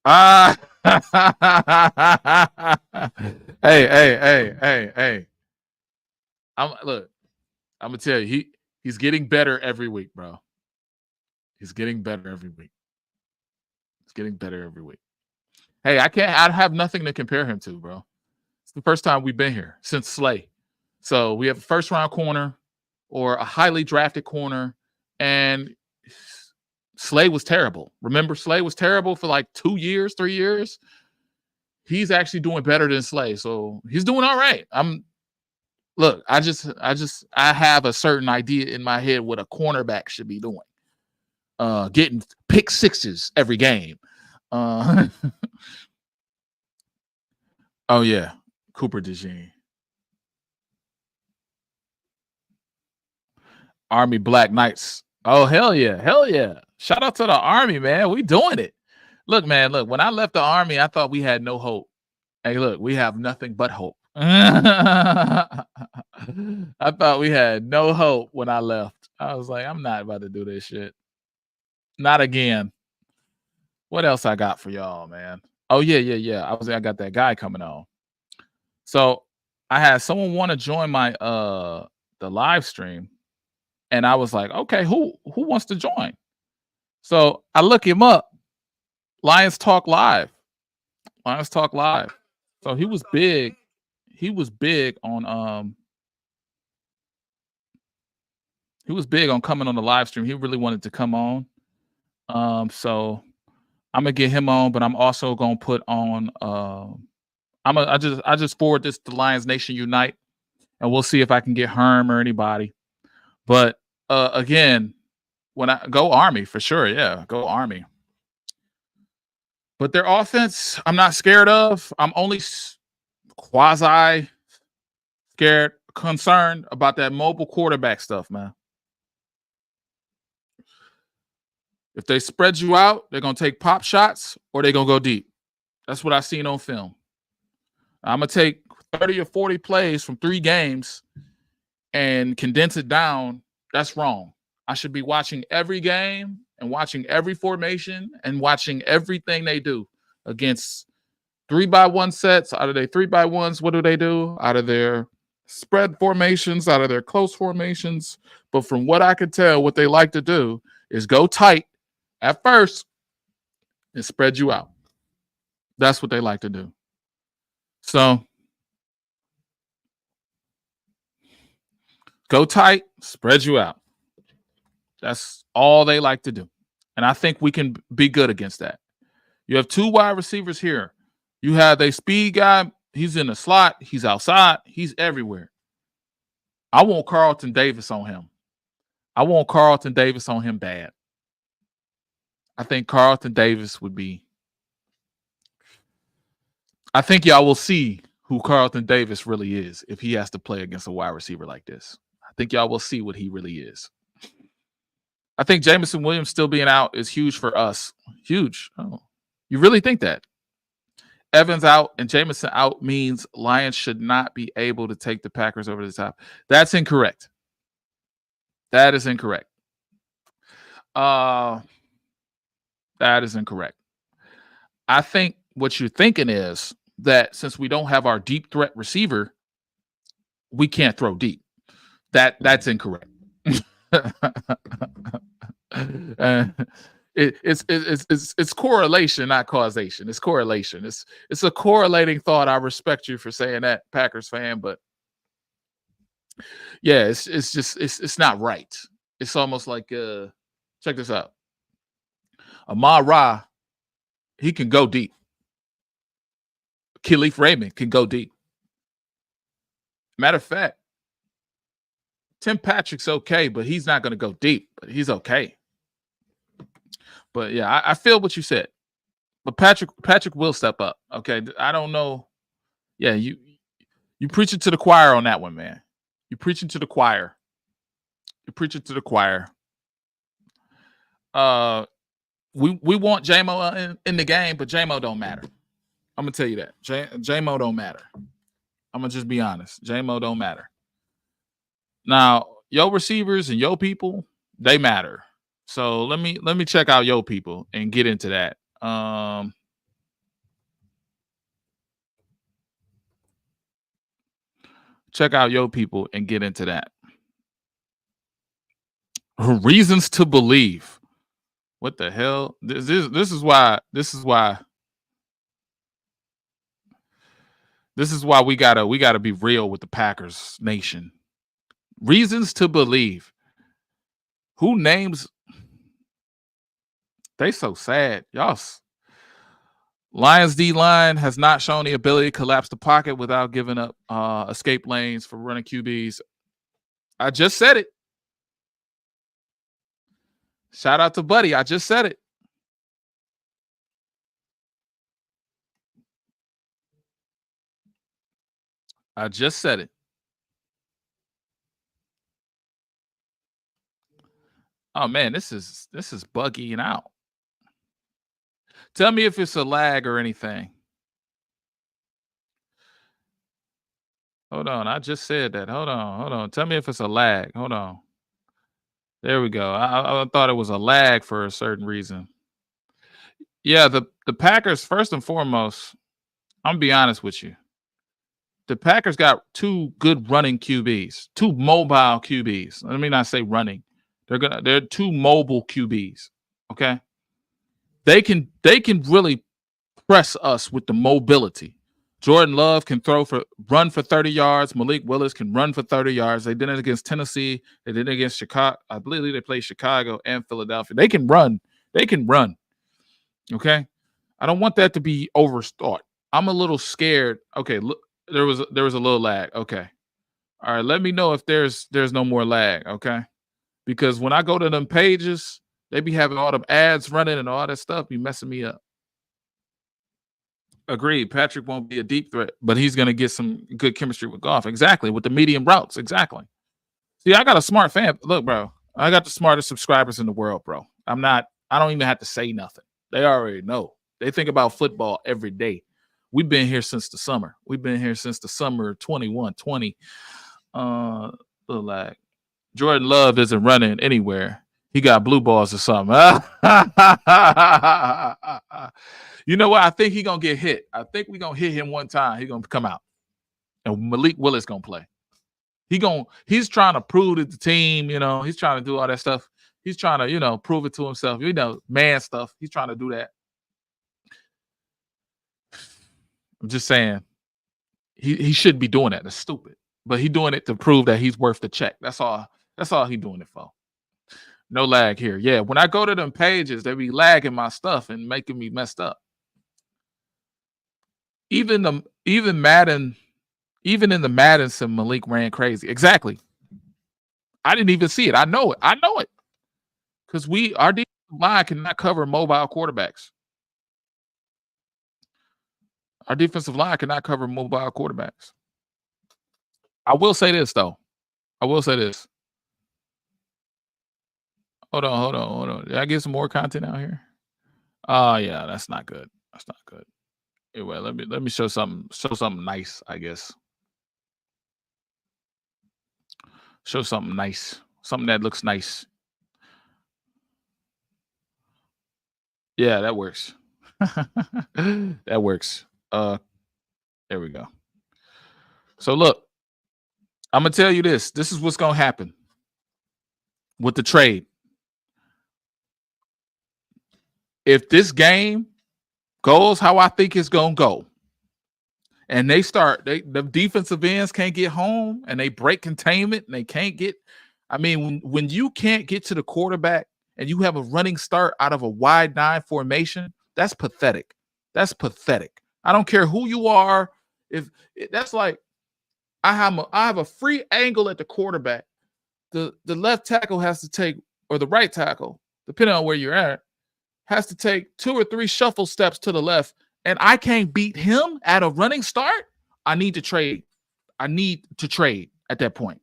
Hey. I'm gonna tell you, he's getting better every week, bro. He's getting better every week. Hey, I have nothing to compare him to, bro. It's the first time we've been here since Slay. So we have a first round corner or a highly drafted corner, and Slay was terrible. Remember, Slay was terrible for like 2 years, 3 years. He's actually doing better than Slay, so he's doing all right. I have a certain idea in my head what a cornerback should be doing. Getting pick sixes every game. Oh yeah, Cooper DeJean. Army Black Knights. Oh hell yeah. Shout out to the Army, man. We doing it. Look, man, when I left the Army, I thought we had no hope. Hey, look, we have nothing but hope. I thought we had no hope when I left. I was like, I'm not about to do this shit. Not again. What else I got for y'all, man? Oh yeah. I got that guy coming on. So I had someone want to join my the live stream, and I was like, okay, who wants to join? So I look him up. Lions Talk Live. So he was big. He was big on coming on the live stream. He really wanted to come on. So I'm gonna get him on, but I'm also gonna put on I just forward this to Lions Nation Unite, and we'll see if I can get Herm or anybody. But again, when I go Army for sure, yeah, go Army. But their offense, I'm not scared of. I'm only quasi scared, concerned about that mobile quarterback stuff, man. If they spread you out, they're gonna take pop shots or they're gonna go deep. That's what I've seen on film. I'm gonna take 30 or 40 plays from 3 games and condense it down. That's wrong. I should be watching every game and watching every formation and watching everything they do against 3x1 sets. Out of their 3x1s, what do they do? Out of their spread formations, out of their close formations. But from what I could tell, what they like to do is go tight at first and spread you out. That's what they like to do. So go tight, spread you out. That's all they like to do. And I think we can be good against that. You have 2 wide receivers here. You have a speed guy. He's in the slot. He's outside. He's everywhere. I want Carlton Davis on him. Bad. I think Carlton Davis would be. I think y'all will see who Carlton Davis really is if he has to play against a wide receiver like this. I think y'all will see what he really is. I think Jameson Williams still being out is huge for us. Huge. Oh, you really think that? Evans out and Jameson out means Lions should not be able to take the Packers over the top. That's incorrect. That is incorrect. I think what you're thinking is that since we don't have our deep threat receiver, we can't throw deep. That's incorrect. It's correlation, not causation. It's correlation. It's a correlating thought. I respect you for saying that, Packers fan, but yeah, it's not right. It's almost like check this out. Amon Ra, He can go deep. Khalif Raymond can go deep. Matter of fact, Tim Patrick's okay, but he's not going to go deep. But he's okay. But yeah, I feel what you said. But Patrick will step up. Okay, I don't know. Yeah, you preaching to the choir on that one, man. You preaching to the choir. You're preaching to the choir. We want J-Mo in the game, but J-Mo don't matter. I'm gonna tell you that. J-Mo don't matter. I'm gonna just be honest. J-Mo don't matter. Now, your receivers and your people, they matter. So let me check out your people and get into that. Check out your people and get into that. Reasons to believe. What the hell? This is why we gotta be real with the Packers nation. Reasons to believe. Who names? They so sad. Y'all. Lions D-line has not shown the ability to collapse the pocket without giving up escape lanes for running QBs. I just said it. Shout out to Buddy. I just said it. I just said it. Oh man, this is buggying out. Tell me if it's a lag or anything. Hold on, I just said that. Hold on. Tell me if it's a lag. Hold on. There we go. I thought it was a lag for a certain reason. Yeah, the Packers, first and foremost, I'm gonna be honest with you. The Packers got two good running QBs, two mobile QBs. Let me not say running. They're two mobile QBs. Okay. They can really press us with the mobility. Jordan Love can run for 30 yards. Malik Willis can run for 30 yards. They did it against Tennessee. They did it against Chicago. I believe they played Chicago and Philadelphia. They can run. Okay. I don't want that to be overthought. I'm a little scared. Okay, look, there was a little lag. Okay. All right, let me know if there's no more lag, okay? Because when I go to them pages, they be having all them ads running and all that stuff be messing me up. Agreed. Patrick won't be a deep threat, but he's going to get some good chemistry with Goff. Exactly. With the medium routes. Exactly. See, I got a smart fan. Look, bro, I got the smartest subscribers in the world, bro. I don't even have to say nothing. They already know. They think about football every day. We've been here since the summer. We've been here since the summer of 21-20. Little lag. Jordan Love isn't running anywhere. He got blue balls or something. You know what? I think he's going to get hit. I think we're going to hit him one time. He's going to come out. And Malik Willis going to play. He's trying to prove to the team, he's trying to do all that stuff. He's trying to, prove it to himself. Man stuff. He's trying to do that. I'm just saying. He shouldn't be doing that. That's stupid. But he's doing it to prove that he's worth the check. That's all he's doing it for. No lag here. Yeah, when I go to them pages, they be lagging my stuff and making me messed up. Even Madden, even in the Madden, some Malik ran crazy. Exactly. I didn't even see it. I know it. Because our defensive line cannot cover mobile quarterbacks. Our defensive line cannot cover mobile quarterbacks. I will say this, though. Hold on. Did I get some more content out here? Oh, yeah, that's not good. Anyway, let me show something nice, I guess. Show something nice. Something that looks nice. Yeah, that works. That works. There we go. So look, I'm gonna tell you this. This is what's gonna happen with the trade. If this game goes how I think it's gonna go, and the defensive ends can't get home, and they break containment, and they can't get. I mean, when you can't get to the quarterback, and you have a running start out of a wide 9 formation, That's pathetic. That's pathetic. I don't care who you are. If that's like I have a free angle at the quarterback. The left tackle has to take, or the right tackle, depending on where you're at, has to take 2 or 3 shuffle steps to the left, and I can't beat him at a running start. I need to trade. I need to trade at that point.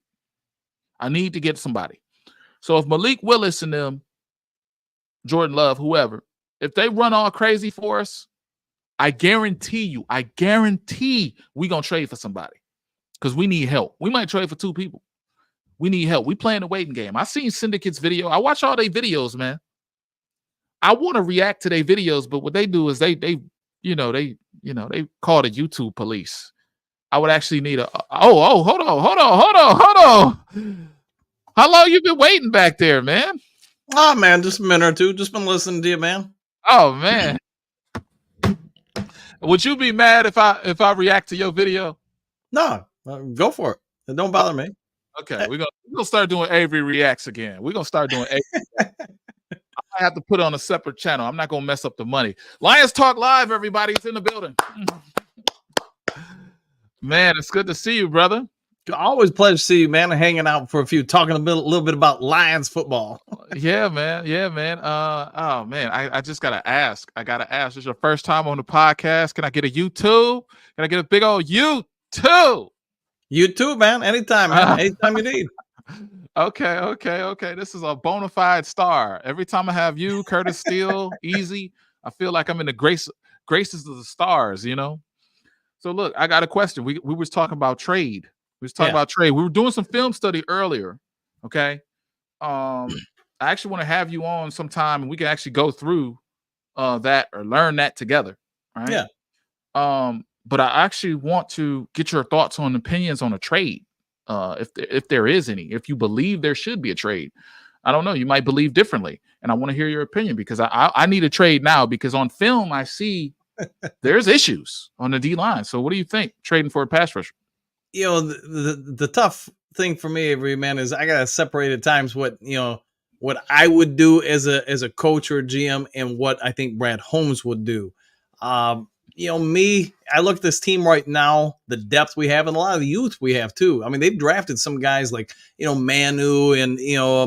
I need to get somebody. So if Malik Willis and them, Jordan Love, whoever, if they run all crazy for us, I guarantee we gonna trade for somebody because we need help. We might trade for 2 people. We need help. We playing the waiting game. I seen Syndicate's video. I watch all their videos, man. I want to react to their videos, but what they do is they call the YouTube police. I would actually need hold on. How long you been waiting back there, man? Oh man, just a minute or two. Just been listening to you, man. Oh man. Would you be mad if I react to your video? No, go for it. It don't bother me. Okay, we're gonna start doing Avery reacts again. We're gonna start doing Avery. I have to put on a separate channel. I'm not gonna mess up the money. Lions Talk Live, everybody's in the building. Man, it's good to see you, brother. Always a pleasure to see you, man. Hanging out for a few, talking a little bit about Lions football. Yeah, man. Oh man, I just gotta ask. This is your first time on the podcast. Can I get a YouTube? Can I get a big old YouTube? You too, man. Anytime, man. Anytime you need. Okay. This is a bona fide star. Every time I have you, Curtis Steele, Easy, I feel like I'm in the graces of the stars, you know? So look, I got a question. We was talking about trade. We were doing some film study earlier. Okay. I actually want to have you on sometime and we can actually go through that or learn that together. Right. Yeah. But I actually want to get your thoughts on opinions on a trade. If there is any, if you believe there should be a trade. I don't know. You might believe differently. And I want to hear your opinion because I need a trade now because on film, I see there's issues on the D line. So what do you think trading for a pass rusher? You know, the tough thing for me, every man, is I got to separate at times what I would do as a coach or a GM and what I think Brad Holmes would do. I look at this team right now, the depth we have and a lot of the youth we have too. I mean, they've drafted some guys like, Manu and,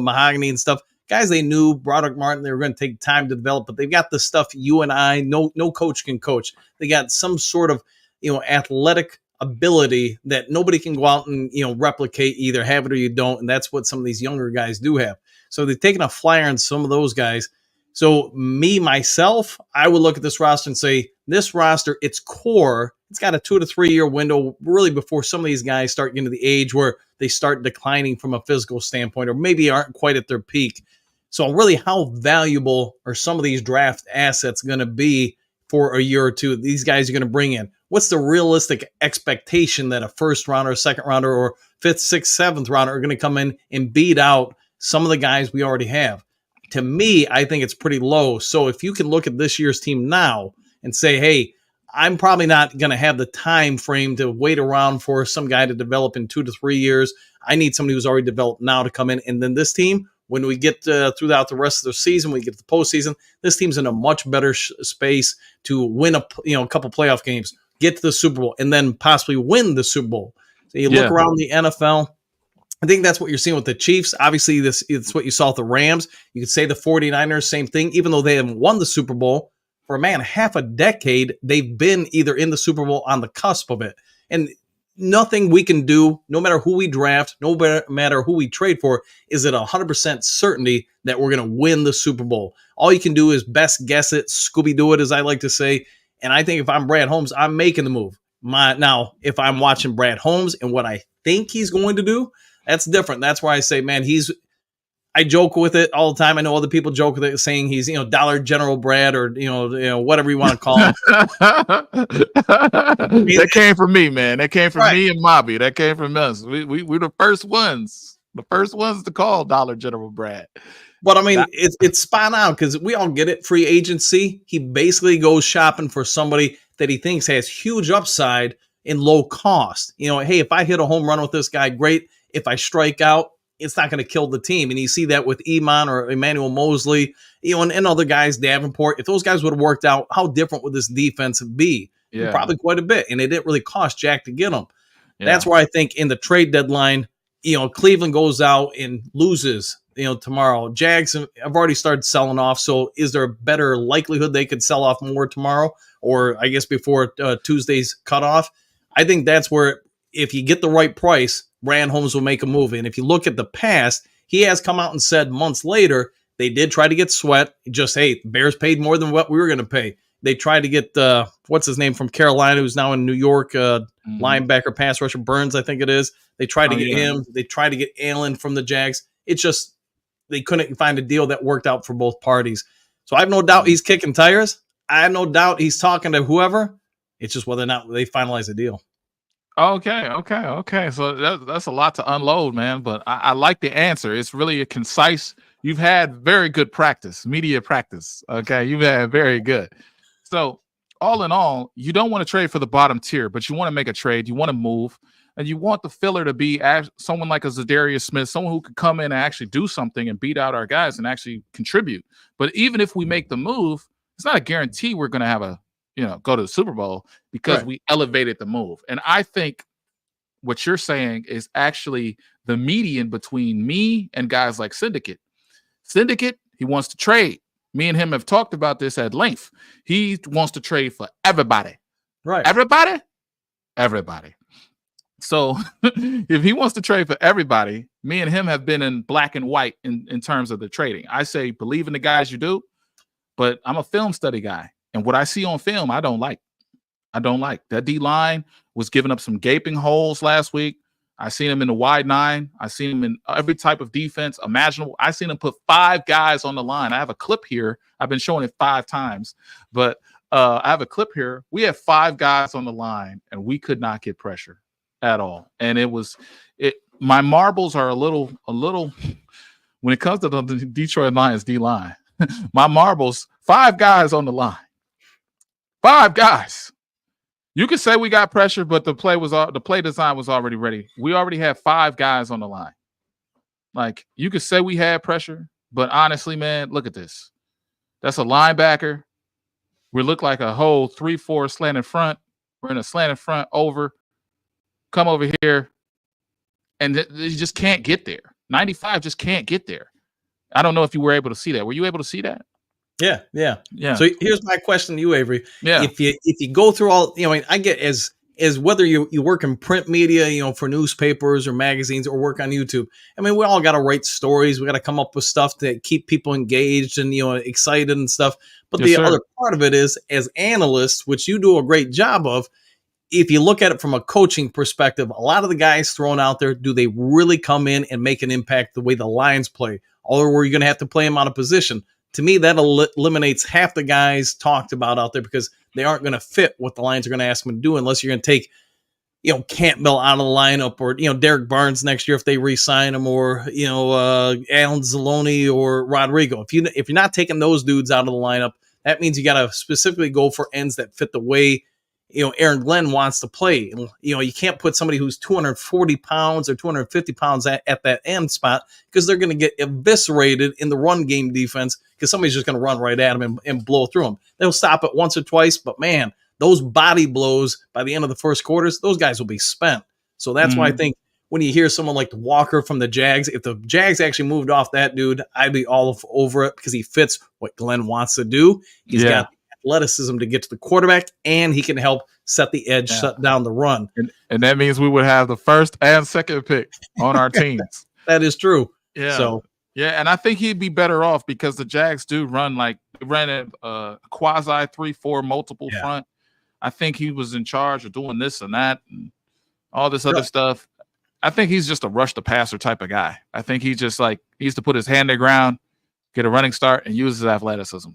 Mahogany and stuff. Guys they knew, Broderick Martin, they were going to take time to develop, but they've got the stuff you and I, no coach can coach. They got some sort of, athletic ability that nobody can go out and, replicate, either have it or you don't. And that's what some of these younger guys do have. So they've taken a flyer on some of those guys. So myself, I would look at this roster and say, this roster, its core, it's got a 2 to 3 year window really before some of these guys start getting to the age where they start declining from a physical standpoint or maybe aren't quite at their peak. So really, how valuable are some of these draft assets going to be for a year or two? These guys are going to bring in. What's the realistic expectation that a first rounder, second rounder, or 5th, 6th, 7th rounder are going to come in and beat out some of the guys we already have? To me, I think it's pretty low. So if you can look at this year's team now and say, hey, I'm probably not going to have the time frame to wait around for some guy to develop in 2 to 3 years. I need somebody who's already developed now to come in. And then this team, when we get throughout the rest of the season, we get to the postseason, this team's in a much better space to win a couple playoff games, get to the Super Bowl, and then possibly win the Super Bowl. So you look around the NFL, I think that's what you're seeing with the Chiefs. Obviously, it's what you saw with the Rams. You could say the 49ers, same thing. Even though they haven't won the Super Bowl for, half a decade, they've been either in the Super Bowl on the cusp of it. And nothing we can do, no matter who we draft, no matter who we trade for, is it 100% certainty that we're going to win the Super Bowl. All you can do is best guess it, Scooby-Doo it, as I like to say. And I think if I'm Brad Holmes, I'm making the move. Now, if I'm watching Brad Holmes and what I think he's going to do, that's different. That's why I say, man, I joke with it all the time. I know other people joke with it saying he's, Dollar General Brad or, whatever you want to call him. That came from me, man. That came from me and Mobby. That came from us. We're the first ones to call Dollar General Brad. But it's spot on because we all get it. Free agency. He basically goes shopping for somebody that he thinks has huge upside in low cost. Hey, if I hit a home run with this guy, great. If I strike out, it's not going to kill the team. And you see that with Iman or Emmanuel Mosley, and other guys, Davenport. If those guys would have worked out, how different would this defense be? Yeah. Probably quite a bit. And it didn't really cost Jack to get them. Yeah. That's where I think in the trade deadline, Cleveland goes out and loses, tomorrow. Jags have already started selling off. So is there a better likelihood they could sell off more tomorrow? Or I guess before Tuesday's cutoff? I think that's where if you get the right price, Brand Holmes will make a move. And if you look at the past, he has come out and said months later, they did try to get Sweat. Just, hey, Bears paid more than what we were going to pay. They tried to get, what's his name from Carolina, who's now in New York, linebacker, pass rusher, Burns, I think it is. They tried to get him. They tried to get Allen from the Jags. It's just they couldn't find a deal that worked out for both parties. So I have no doubt he's kicking tires. I have no doubt he's talking to whoever. It's just whether or not they finalize a deal. Okay. So that's a lot to unload, man. But I like the answer. It's really a concise. You've had very good practice, media practice. Okay, you've had very good. So all in all, you don't want to trade for the bottom tier, but you want to make a trade. You want to move, and you want the filler to be someone like a Zadarius Smith, someone who could come in and actually do something and beat out our guys and actually contribute. But even if we make the move, it's not a guarantee we're going to have go to the Super Bowl because we elevated the move. And I think what you're saying is actually the median between me and guys like Syndicate. Syndicate, he wants to trade. Me and him have talked about this at length. He wants to trade for everybody. Right. Everybody. So if he wants to trade for everybody, me and him have been in black and white in terms of the trading. I say, believe in the guys you do, but I'm a film study guy. And what I see on film, I don't like. That D-line was giving up some gaping holes last week. I seen him in the wide nine. I seen him in every type of defense imaginable. I seen him put 5 guys on the line. I have a clip here. I've been showing it 5 times, but I have a clip here. We have 5 guys on the line, and we could not get pressure at all. And my marbles are a little. When it comes to the Detroit Lions D-line, my marbles, 5 guys on the line. 5 guys. You could say we got pressure, but the play design was already ready. We already had 5 guys on the line. Like, you could say we had pressure, but honestly, man, look at this. That's a linebacker. We look like a whole 3-4 slanted front. We're in a slanted front over. Come over here. And you just can't get there. 95 just can't get there. I don't know if you were able to see that. Were you able to see that? Yeah. So here's my question to you, Avery. Yeah. If you go through all, I get as whether you work in print media, for newspapers or magazines or work on YouTube. I mean, we all got to write stories. We got to come up with stuff to keep people engaged and, excited and stuff. But the other part of it is, as analysts, which you do a great job of, if you look at it from a coaching perspective, a lot of the guys thrown out there, do they really come in and make an impact the way the Lions play? Or were you going to have to play them out of position? To me, that eliminates half the guys talked about out there because they aren't going to fit what the Lions are going to ask them to do unless you're going to take, Campbell out of the lineup or, Derek Barnes next year if they re-sign him or, Alan Zaloni or Rodrigo. If you're not taking those dudes out of the lineup, that means you got to specifically go for ends that fit the way, Aaron Glenn wants to play. You can't put somebody who's 240 pounds or 250 pounds at that end spot because they're going to get eviscerated in the run game defense because somebody's just going to run right at them and blow through them. They'll stop it once or twice, but man, those body blows by the end of the first quarters, those guys will be spent. So that's why I think when you hear someone like Walker from the Jags, if the Jags actually moved off that dude, I'd be all over it because he fits what Glenn wants to do. He's got athleticism to get to the quarterback, and he can help set the edge, shut down the run. And that means we would have the first and second pick on our teams. That is true. Yeah. So and I think he'd be better off because the Jags do run a quasi 3-4 multiple front. I think he was in charge of doing this and that and all this other stuff. I think he's just a rush the passer type of guy. I think he just he used to put his hand in the ground, get a running start, and use his athleticism.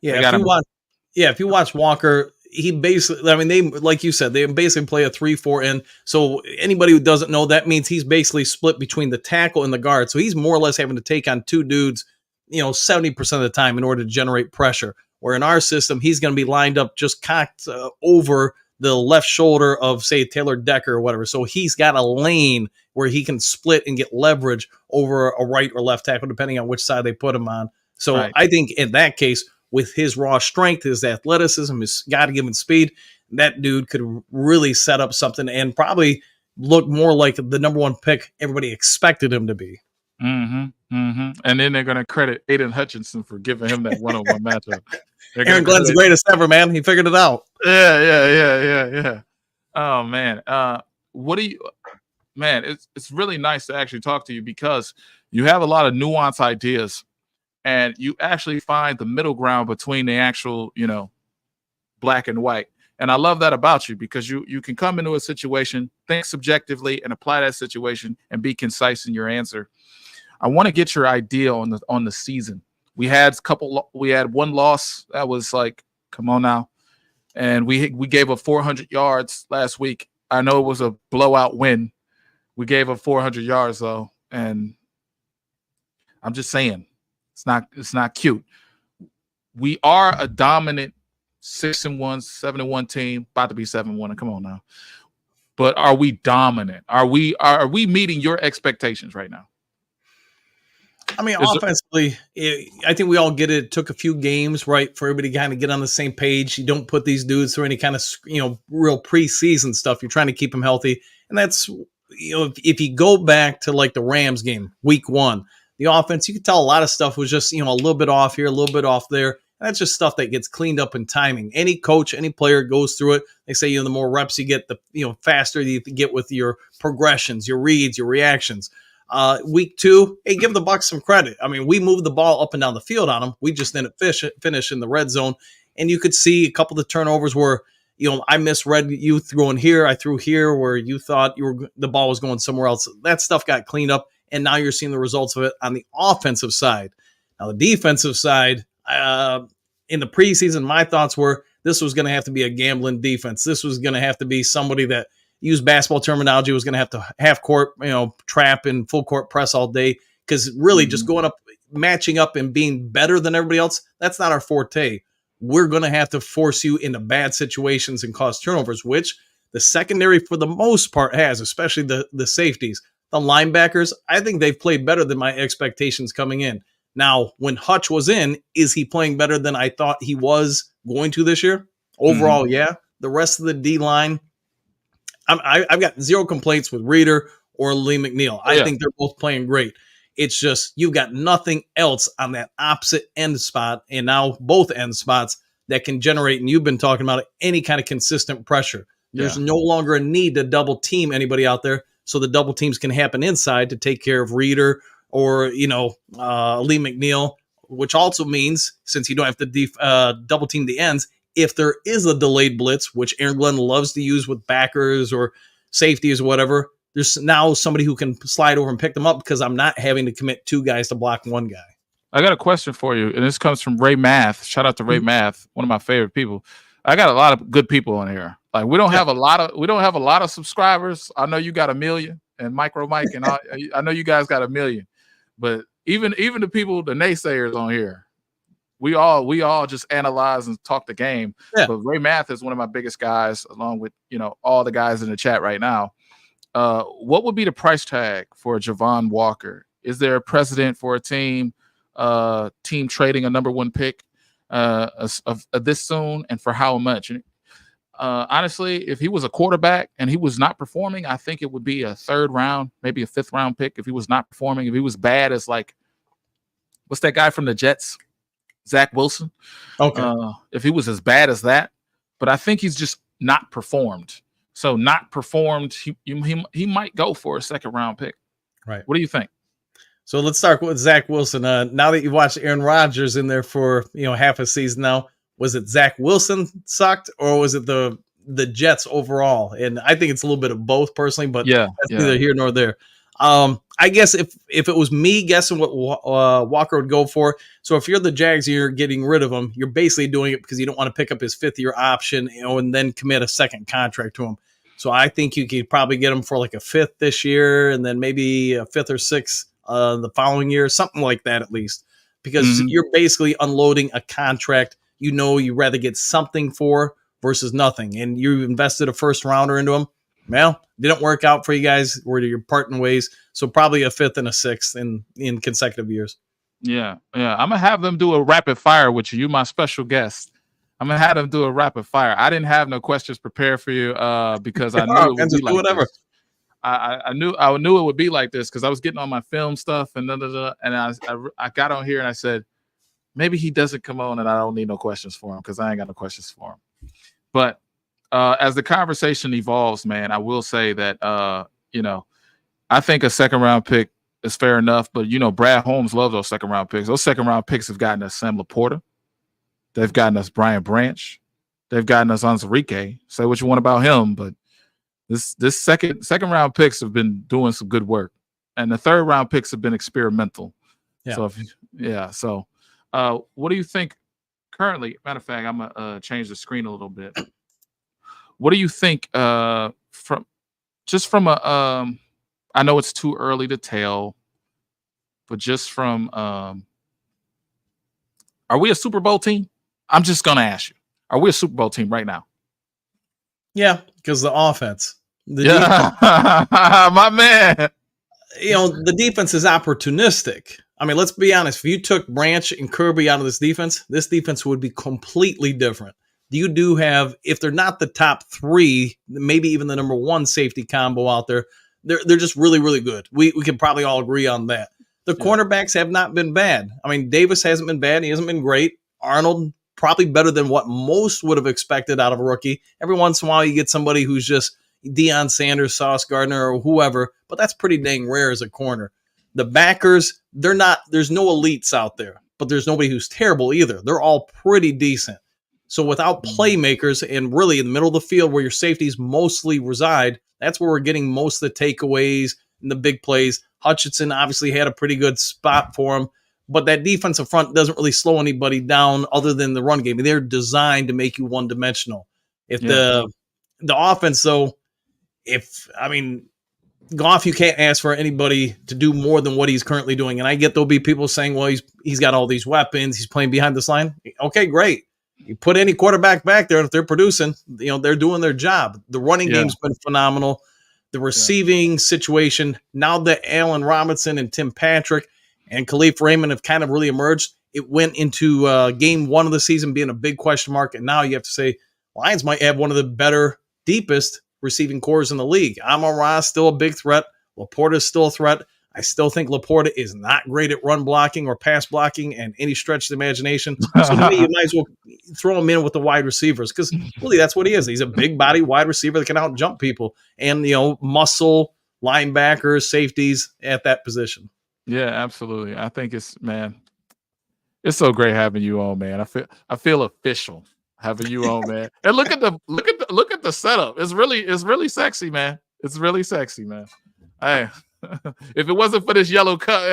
Yeah, if you watch Walker, he basically, they, like you said, they basically play a 3-4 end. So anybody who doesn't know, that means he's basically split between the tackle and the guard. So he's more or less having to take on 2 dudes, 70% of the time in order to generate pressure. Where in our system, he's going to be lined up just cocked over the left shoulder of, say, Taylor Decker or whatever. So he's got a lane where he can split and get leverage over a right or left tackle, depending on which side they put him on. So Right. I think in that case, with his raw strength, his athleticism, his God-given speed, that dude could really set up something and probably look more like the number one pick everybody expected him to be. And then they're going to credit Aiden Hutchinson for giving him that one-on-one matchup. Aaron Glenn's the greatest ever, man. He figured it out. Yeah. Oh man, what do you, man? It's really nice to actually talk to you because you have a lot of nuanced ideas, and you actually find the middle ground between the actual, black and white. And I love that about you because you can come into a situation, think subjectively, and apply that situation and be concise in your answer. I want to get your idea on the season. We had one loss that was like, come on now, and we gave up 400 yards last week. I know it was a blowout win. We gave up 400 yards though, and I'm just saying it's not cute. We are a dominant 6-1, 7-1 team, about to be 7-1. Come on now, but are we dominant? Are we meeting your expectations right now? I mean, offensively, I think we all get it. It took a few games, right, for everybody to kind of get on the same page. You don't put these dudes through any kind of, real preseason stuff. You're trying to keep them healthy. And that's, if you go back to like the Rams game, week 1, the offense, you could tell a lot of stuff was just, a little bit off here, a little bit off there. And that's just stuff that gets cleaned up in timing. Any coach, any player goes through it. They say, the more reps you get, the faster you get with your progressions, your reads, your reactions. Week 2, hey, give the Bucs some credit. I mean, we moved the ball up and down the field on them. We just didn't finish in the red zone. And you could see a couple of the turnovers where, I misread you throwing here, I threw here where you thought the ball was going somewhere else. That stuff got cleaned up, and now you're seeing the results of it on the offensive side. Now, the defensive side, in the preseason, my thoughts were this was going to have to be a gambling defense. This was going to have to be somebody that, use basketball terminology, was going to have to half court, trap and full court press all day. Because really just going up, matching up and being better than everybody else, that's not our forte. We're going to have to force you into bad situations and cause turnovers, which the secondary for the most part has, especially the safeties. The linebackers, I think they've played better than my expectations coming in. Now, when Hutch was in, is he playing better than I thought he was going to this year? Overall, yeah. The rest of the D-line, I've got zero complaints with Reeder or Lee McNeil. I think they're both playing great. It's just you've got nothing else on that opposite end spot, and now both end spots that can generate, and you've been talking about it, any kind of consistent pressure. There's no longer a need to double team anybody out there, so the double teams can happen inside to take care of Reeder or Lee McNeil, which also means since you don't have to double team the ends, if there is a delayed blitz, which Aaron Glenn loves to use with backers or safeties or whatever, there's now somebody who can slide over and pick them up because I'm not having to commit 2 guys to block 1 guy. I got a question for you, and this comes from Ray Math. Shout out to Ray Math, one of my favorite people. I got a lot of good people on here. Like we don't have a lot of subscribers. I know you got 1 million, and Micro Mike, and I know you guys got 1 million. But even the people, the naysayers on here, we all just analyze and talk the game. Yeah. But Ray Math is one of my biggest guys, along with all the guys in the chat right now. What would be the price tag for Javon Walker? Is there a precedent for a team trading a number 1 pick of this soon, and for how much? Honestly, if he was a quarterback and he was not performing, I think it would be a 3rd round, maybe a 5th round pick. If he was not performing, if he was bad as like, what's that guy from the Jets? Zach Wilson. Okay. If he was as bad as that, but I think he's just not performed. So not performed, he might go for a 2nd round pick. Right. What do you think? So let's start with Zach Wilson. Now that you watched Aaron Rodgers in there for half a season now, was it Zach Wilson sucked or was it the Jets overall? And I think it's a little bit of both personally, but that's neither here nor there. I guess if it was me guessing what Walker would go for, so if you're the Jags and you're getting rid of him, you're basically doing it because you don't want to pick up his 5th-year option, and then commit a 2nd contract to him. So I think you could probably get him for like a 5th this year, and then maybe a 5th or 6th the following year, something like that at least, because you're basically unloading a contract. You'd rather get something for versus nothing. And you invested a first rounder into him. Well, didn't work out for you guys. Where you're parting ways. So probably a fifth and a sixth in consecutive years. Yeah. I'm gonna have them do a rapid fire with you. You my special guest. I'm gonna have them do a rapid fire. I didn't have no questions prepared for you because I knew it would be like this. I knew it would be like this because I was getting on my film stuff and I got on here and I said maybe he doesn't come on and I don't need no questions for him because I ain't got no questions for him. But as the conversation evolves, man, I will say that I think a second round pick is fair enough, but Brad Holmes loves those second round picks. Those second round picks have gotten us Sam Laporta. They've gotten us Brian Branch. They've gotten us Anzarike. Say what you want about him, but this second round picks have been doing some good work, and the third round picks have been experimental. Yeah. So, what do you think currently? Matter of fact, I'm gonna change the screen a little bit. What do you think from a I know it's too early to tell, but just from are we a Super Bowl team? I'm just gonna ask you, are we a Super Bowl team right now? Yeah, because the offense. My man. The defense is opportunistic. I mean, let's be honest. If you took Branch and Kirby out of this defense would be completely different. You do have, if they're not the top three, maybe even the number one safety combo out there, they're just really, really good. We can probably all agree on that. The cornerbacks have not been bad. I mean, Davis hasn't been bad. He hasn't been great. Arnold, probably better than what most would have expected out of a rookie. Every once in a while, you get somebody who's just Deion Sanders, Sauce Gardner, or whoever, but that's pretty dang rare as a corner. The backers, there's no elites out there, but there's nobody who's terrible either. They're all pretty decent. So without playmakers and really in the middle of the field where your safeties mostly reside, that's where we're getting most of the takeaways and the big plays. Hutchinson obviously had a pretty good spot for him, but that defensive front doesn't really slow anybody down other than the run game. They're designed to make you one-dimensional. The offense, though, Goff, you can't ask for anybody to do more than what he's currently doing. And I get there'll be people saying, well, he's got all these weapons. He's playing behind this line. Okay, great. You put any quarterback back there, and if they're producing, they're doing their job. The running game's been phenomenal. The receiving situation, now that Allen Robinson and Tim Patrick and Khalif Raymond have kind of really emerged, it went into game one of the season being a big question mark. And now you have to say Lions might have one of the better, deepest receiving cores in the league. Amon-Ra still a big threat. Laporta is still a threat. I still think Laporta is not great at run blocking or pass blocking and any stretch of the imagination. So to me, you might as well throw him in with the wide receivers because really that's what he is. He's a big body wide receiver that can out jump people and, muscle linebackers, safeties at that position. Yeah, absolutely. I think it's so great having you on, man. I feel official having you on, man. And look at the setup. It's really sexy, man. It's really sexy, man. Hey. If it wasn't for this yellow cup,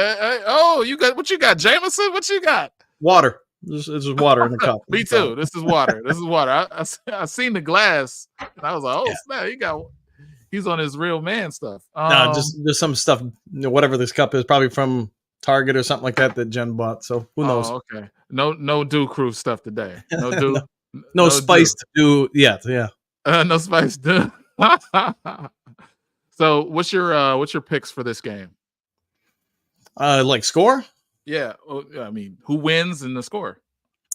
you got Jameson? What you got? Water. This is water in a cup. Me too. This is water. I seen the glass, and I was like, oh snap! He's on his real man stuff. No, just some stuff. Whatever this cup is, probably from Target or something like that Jen bought. So who knows? Okay. No Dew Crew stuff today. No Dew. no spice to do yet. Yeah. No spice Dew. So what's your picks for this game? Like score? Yeah. I mean, who wins in the score?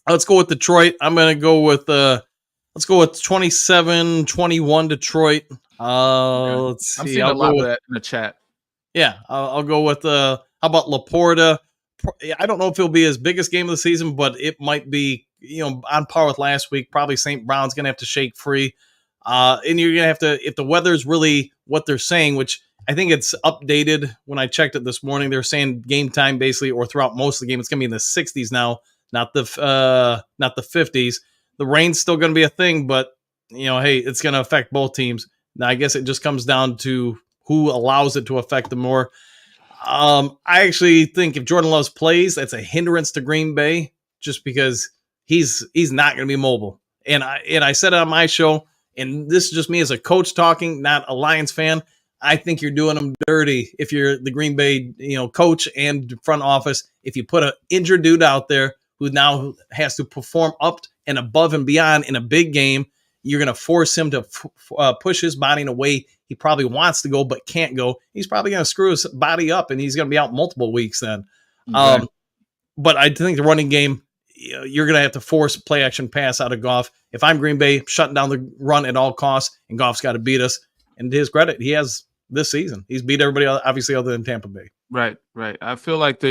Let's go with Detroit. I'm going to go with 27-21 Detroit. Let's see. I'm seeing a lot of that in the chat. Yeah. I'll go with how about Laporta? I don't know if it'll be his biggest game of the season, but it might be, on par with last week. Probably St. Brown's going to have to shake free. And you're going to have to, if the weather's really what they're saying, which I think it's updated when I checked it this morning, they're saying game time basically, or throughout most of the game, it's going to be in the 60s now, not the 50s. The rain's still going to be a thing, but hey, it's going to affect both teams. Now, I guess it just comes down to who allows it to affect them more. I actually think if Jordan Love plays, that's a hindrance to Green Bay, just because he's not going to be mobile. And I said it on my show, and this is just me as a coach talking, not a Lions fan. I think you're doing them dirty if you're the Green Bay, coach and front office. If you put an injured dude out there who now has to perform up and above and beyond in a big game, You're going to force him to push his body in a way he probably wants to go but can't go. He's probably going to screw his body up, and he's going to be out multiple weeks then. Right. But I think the running game, you're going to have to force play action pass out of Goff. If I'm Green Bay, shutting down the run at all costs, and Goff's got to beat us. And to his credit, he has this season. He's beat everybody, obviously, other than Tampa Bay. Right. I feel like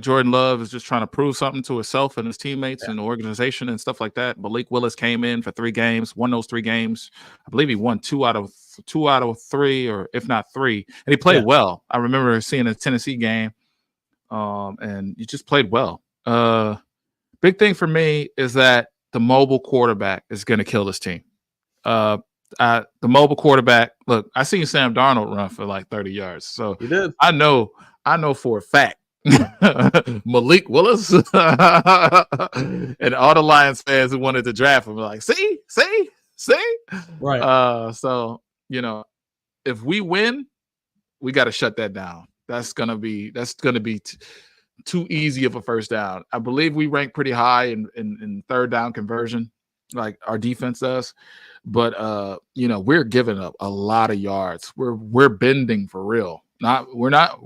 Jordan Love is just trying to prove something to himself and his teammates and the organization and stuff like that. Malik Willis came in for 3 games, won those 3 games. I believe he won 2 out of 3, or if not 3, and he played well. I remember seeing a Tennessee game, and he just played well. Big thing for me is that the mobile quarterback is going to kill this team. The mobile quarterback. Look, I seen Sam Darnold run for like 30 yards, so He did. I know for a fact. Malik Willis and all the Lions fans who wanted to draft him were like, see, right. So if we win, we got to shut that down. That's gonna be too easy of a first down. I believe we rank pretty high in third down conversion, like our defense does, but we're giving up a lot of yards. We're bending for real. We're not,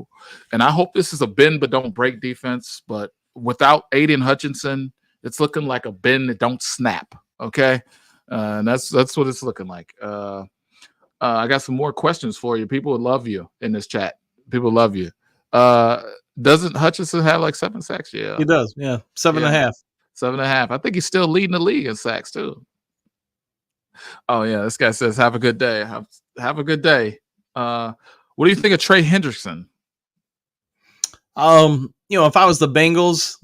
and I hope this is a bend but don't break defense. But without Aiden Hutchinson, it's looking like a bend that don't snap. Okay, and that's what it's looking like. I got some more questions for you. People would love you in this chat. People love you. Doesn't Hutchinson have like 7 sacks? Yeah, He does. Yeah, 7.5. 7.5. I think he's still leading the league in sacks too. Oh yeah, this guy says, "Have a good day. Have a good day." What do you think of Trey Hendrickson? If I was the Bengals,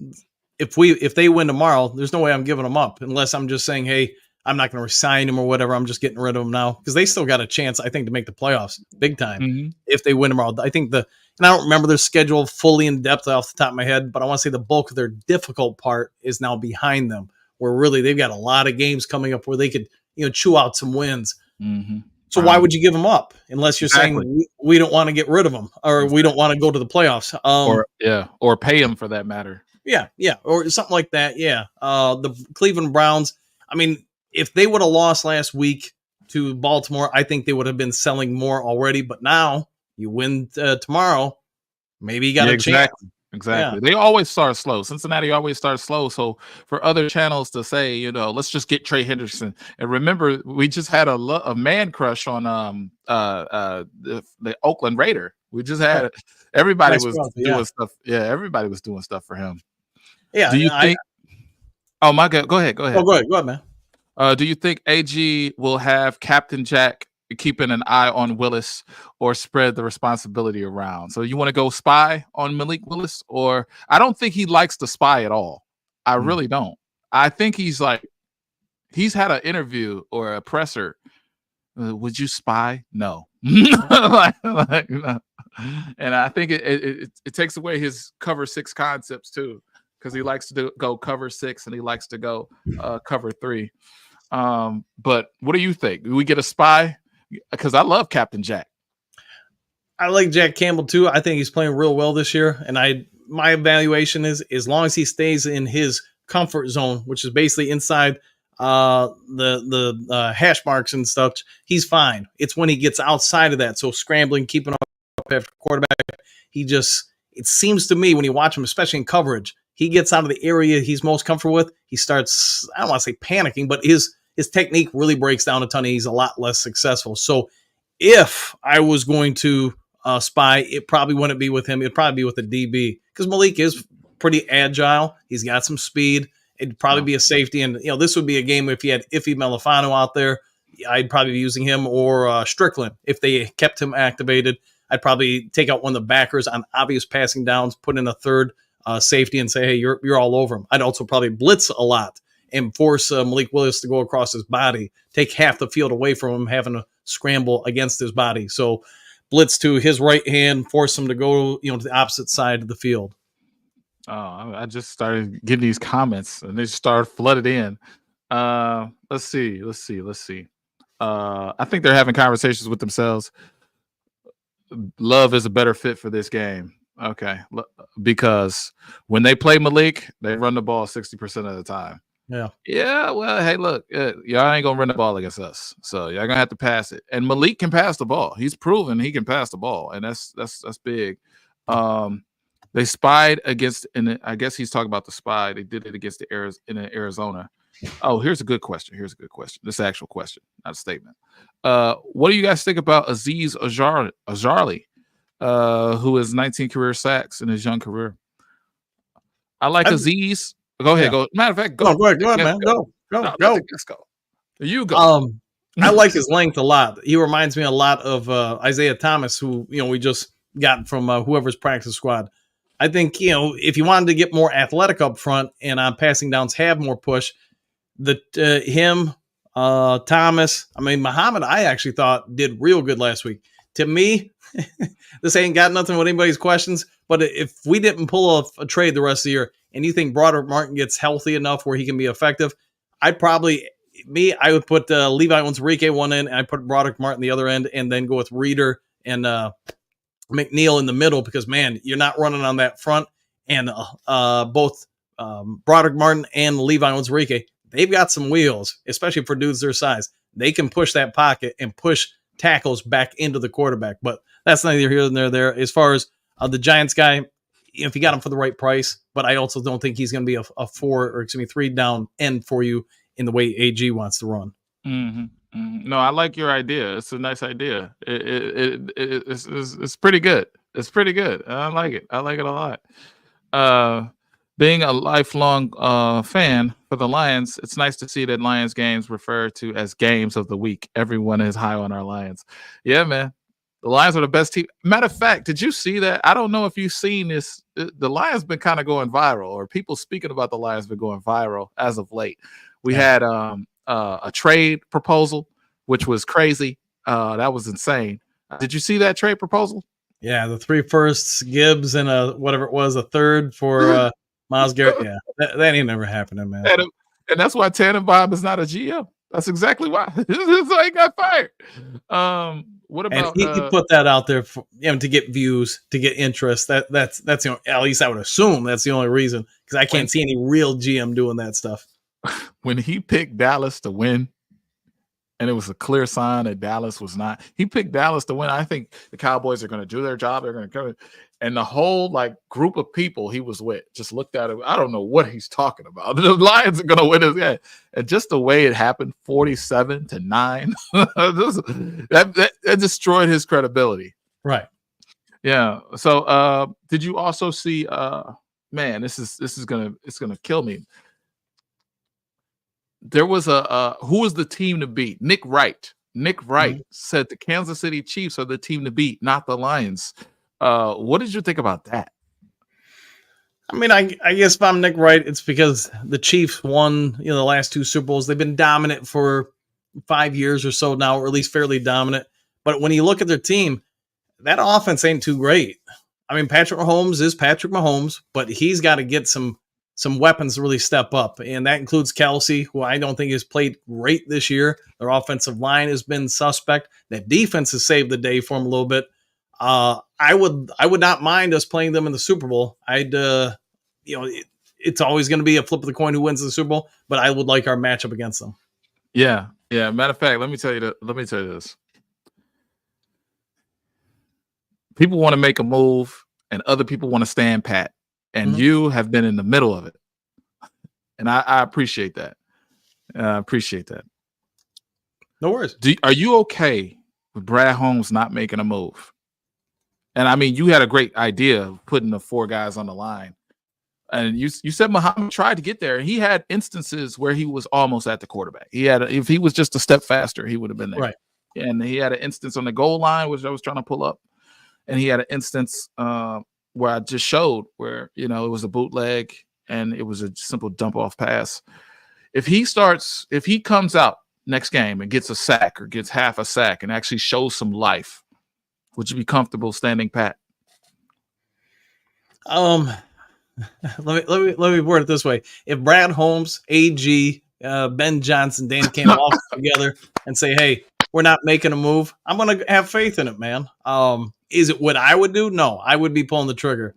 if they win tomorrow, there's no way I'm giving them up unless I'm just saying, hey, I'm not going to resign him or whatever. I'm just getting rid of him now because they still got a chance, I think, to make the playoffs big time if they win tomorrow. I think and I don't remember their schedule fully in depth off the top of my head, but I want to say the bulk of their difficult part is now behind them, where really they've got a lot of games coming up where they could, chew out some wins. Mm-hmm. So why would you give them up unless you're saying we don't want to get rid of them or we don't want to go to the playoffs? Or pay them for that matter. Yeah, or something like that. Yeah, the Cleveland Browns. I mean, if they would have lost last week to Baltimore, I think they would have been selling more already. But now you win tomorrow, maybe you got a chance. Exactly. Yeah. They always start slow. Cincinnati always starts slow. So for other channels to say, let's just get Trey Hendrickson. And remember, we just had a man crush on the Oakland Raider. We just had everybody was doing stuff. Yeah, everybody was doing stuff for him. Yeah. Do you think? Oh my God! Go ahead. Oh, go ahead, man. Do you think AG will have Captain Jack keeping an eye on Willis or spread the responsibility around? So you want to go spy on Malik Willis? Or I don't think he likes to spy at all. I really don't. I think he's had an interview or a presser. Would you spy? No. No. And I think it takes away his cover 6 concepts too, because he likes to go cover 6 and he likes to go cover 3. But what do you think? Do we get a spy? Because I love Captain Jack. I like Jack Campbell too. I think he's playing real well this year. And my evaluation is as long as he stays in his comfort zone, which is basically inside the hash marks and stuff, he's fine. It's when he gets outside of that. So scrambling, keeping up after quarterback, it seems to me when you watch him, especially in coverage, he gets out of the area he's most comfortable with. He starts, I don't want to say panicking, but his technique really breaks down a ton. He's a lot less successful. So if I was going to spy, it probably wouldn't be with him. It'd probably be with the DB because Malik is pretty agile. He's got some speed. It'd probably be a safety. And, this would be a game if you had Iffy Melifano out there. I'd probably be using him or Strickland. If they kept him activated, I'd probably take out one of the backers on obvious passing downs, put in a third safety and say, hey, you're all over him. I'd also probably blitz a lot and force Malik Willis to go across his body, take half the field away from him, having to scramble against his body. So blitz to his right hand, force him to go, to the opposite side of the field. Oh, I just started getting these comments and they started flooded in. Let's see. I think they're having conversations with themselves. Love is a better fit for this game. Okay. Because when they play Malik, they run the ball 60% of the time. Yeah. Yeah, well, hey, look, y'all ain't gonna run the ball against us, so y'all gonna have to pass it. And Malik can pass the ball. He's proven he can pass the ball, and that's big. They spied against, and I guess he's talking about the spy. They did it against in Arizona. Oh, here's a good question. This is an actual question, not a statement. What do you guys think about Aziz Ajarli, who has 19 career sacks in his young career? I like Aziz. Go ahead. Yeah. Go. Matter of fact, go. No, go ahead, man. Go. No, let the guest go. You go. I like his length a lot. He reminds me a lot of Isaiah Thomas, who we just got from whoever's practice squad. I think if you wanted to get more athletic up front and on passing downs have more push, Thomas. I mean, Muhammad, I actually thought did real good last week. To me, this ain't got nothing with anybody's questions. But if we didn't pull off a trade the rest of the year, and you think Broderick Martin gets healthy enough where he can be effective, I would put Levi Onwuzurike one end, and I put Broderick Martin the other end, and then go with Reeder and McNeil in the middle, because man, you're not running on that front, and both Broderick Martin and Levi Onwuzurike, they've got some wheels, especially for dudes their size. They can push that pocket and push tackles back into the quarterback, but that's neither here nor there. As far as the Giants guy, if you got him for the right price, but I also don't think he's going to be a 3 down end for you in the way AG wants to run. Mm-hmm. Mm-hmm. No, I like your idea. It's a nice idea. It's pretty good. It's pretty good. I like it. I like it a lot. Being a lifelong fan for the Lions, it's nice to see that Lions games referred to as games of the week. Everyone is high on our Lions. Yeah, man. The Lions are the best team. Matter of fact, did you see that? I don't know if you've seen this. The Lions been kind of going viral, or people speaking about the Lions been going viral as of late. We had a trade proposal, which was crazy. That was insane. Did you see that trade proposal? Yeah, the 3 firsts, Gibbs, and a third for Myles Garrett. Yeah, that ain't never happening, man. And that's why Tannenbaum is not a GM. That's exactly why. That's why he got fired. What about? And he put that out there for, to get views, to get interest. That's at least I would assume that's the only reason, because I can't see any real GM doing that stuff. When he picked Dallas to win, and it was a clear sign that Dallas was not. He picked Dallas to win. I think the Cowboys are going to do their job. They're going to come. And the whole group of people he was with just looked at him. I don't know what he's talking about. The Lions are going to win this game. And just the way it happened, 47-9, that destroyed his credibility. Right. Yeah. So did you also see? Man, this is gonna kill me. There was who was the team to beat? Nick Wright. Nick Wright said the Kansas City Chiefs are the team to beat, not the Lions. What did you think about that? I mean, I guess if I'm Nick Wright, it's because the Chiefs won, the last 2 Super Bowls. They've been dominant for 5 years or so now, or at least fairly dominant. But when you look at their team, that offense ain't too great. I mean, Patrick Mahomes is Patrick Mahomes, but he's got to get some weapons to really step up. And that includes Kelsey, who I don't think has played great this year. Their offensive line has been suspect. That defense has saved the day for him a little bit. I would not mind us playing them in the Super Bowl. It's always going to be a flip of the coin who wins the Super Bowl, but I would like our matchup against them. Yeah. Yeah. Matter of fact, let me tell you this. People want to make a move and other people want to stand pat. And you have been in the middle of it. And I appreciate that. No worries. Are you okay with Brad Holmes not making a move? And I mean, you had a great idea of putting the 4 guys on the line. And you said Muhammad tried to get there. He had instances where he was almost at the quarterback. If he was just a step faster, he would have been there. Right. And he had an instance on the goal line, which I was trying to pull up. And he had an instance where I just showed where, it was a bootleg and it was a simple dump off pass. If he comes out next game and gets a sack or gets half a sack and actually shows some life, would you be comfortable standing pat? Let me word it this way. If Brad Holmes, AG, Ben Johnson, Dan Campbell all come together and say, hey, we're not making a move, I'm going to have faith in it, man. Is it what I would do? No, I would be pulling the trigger.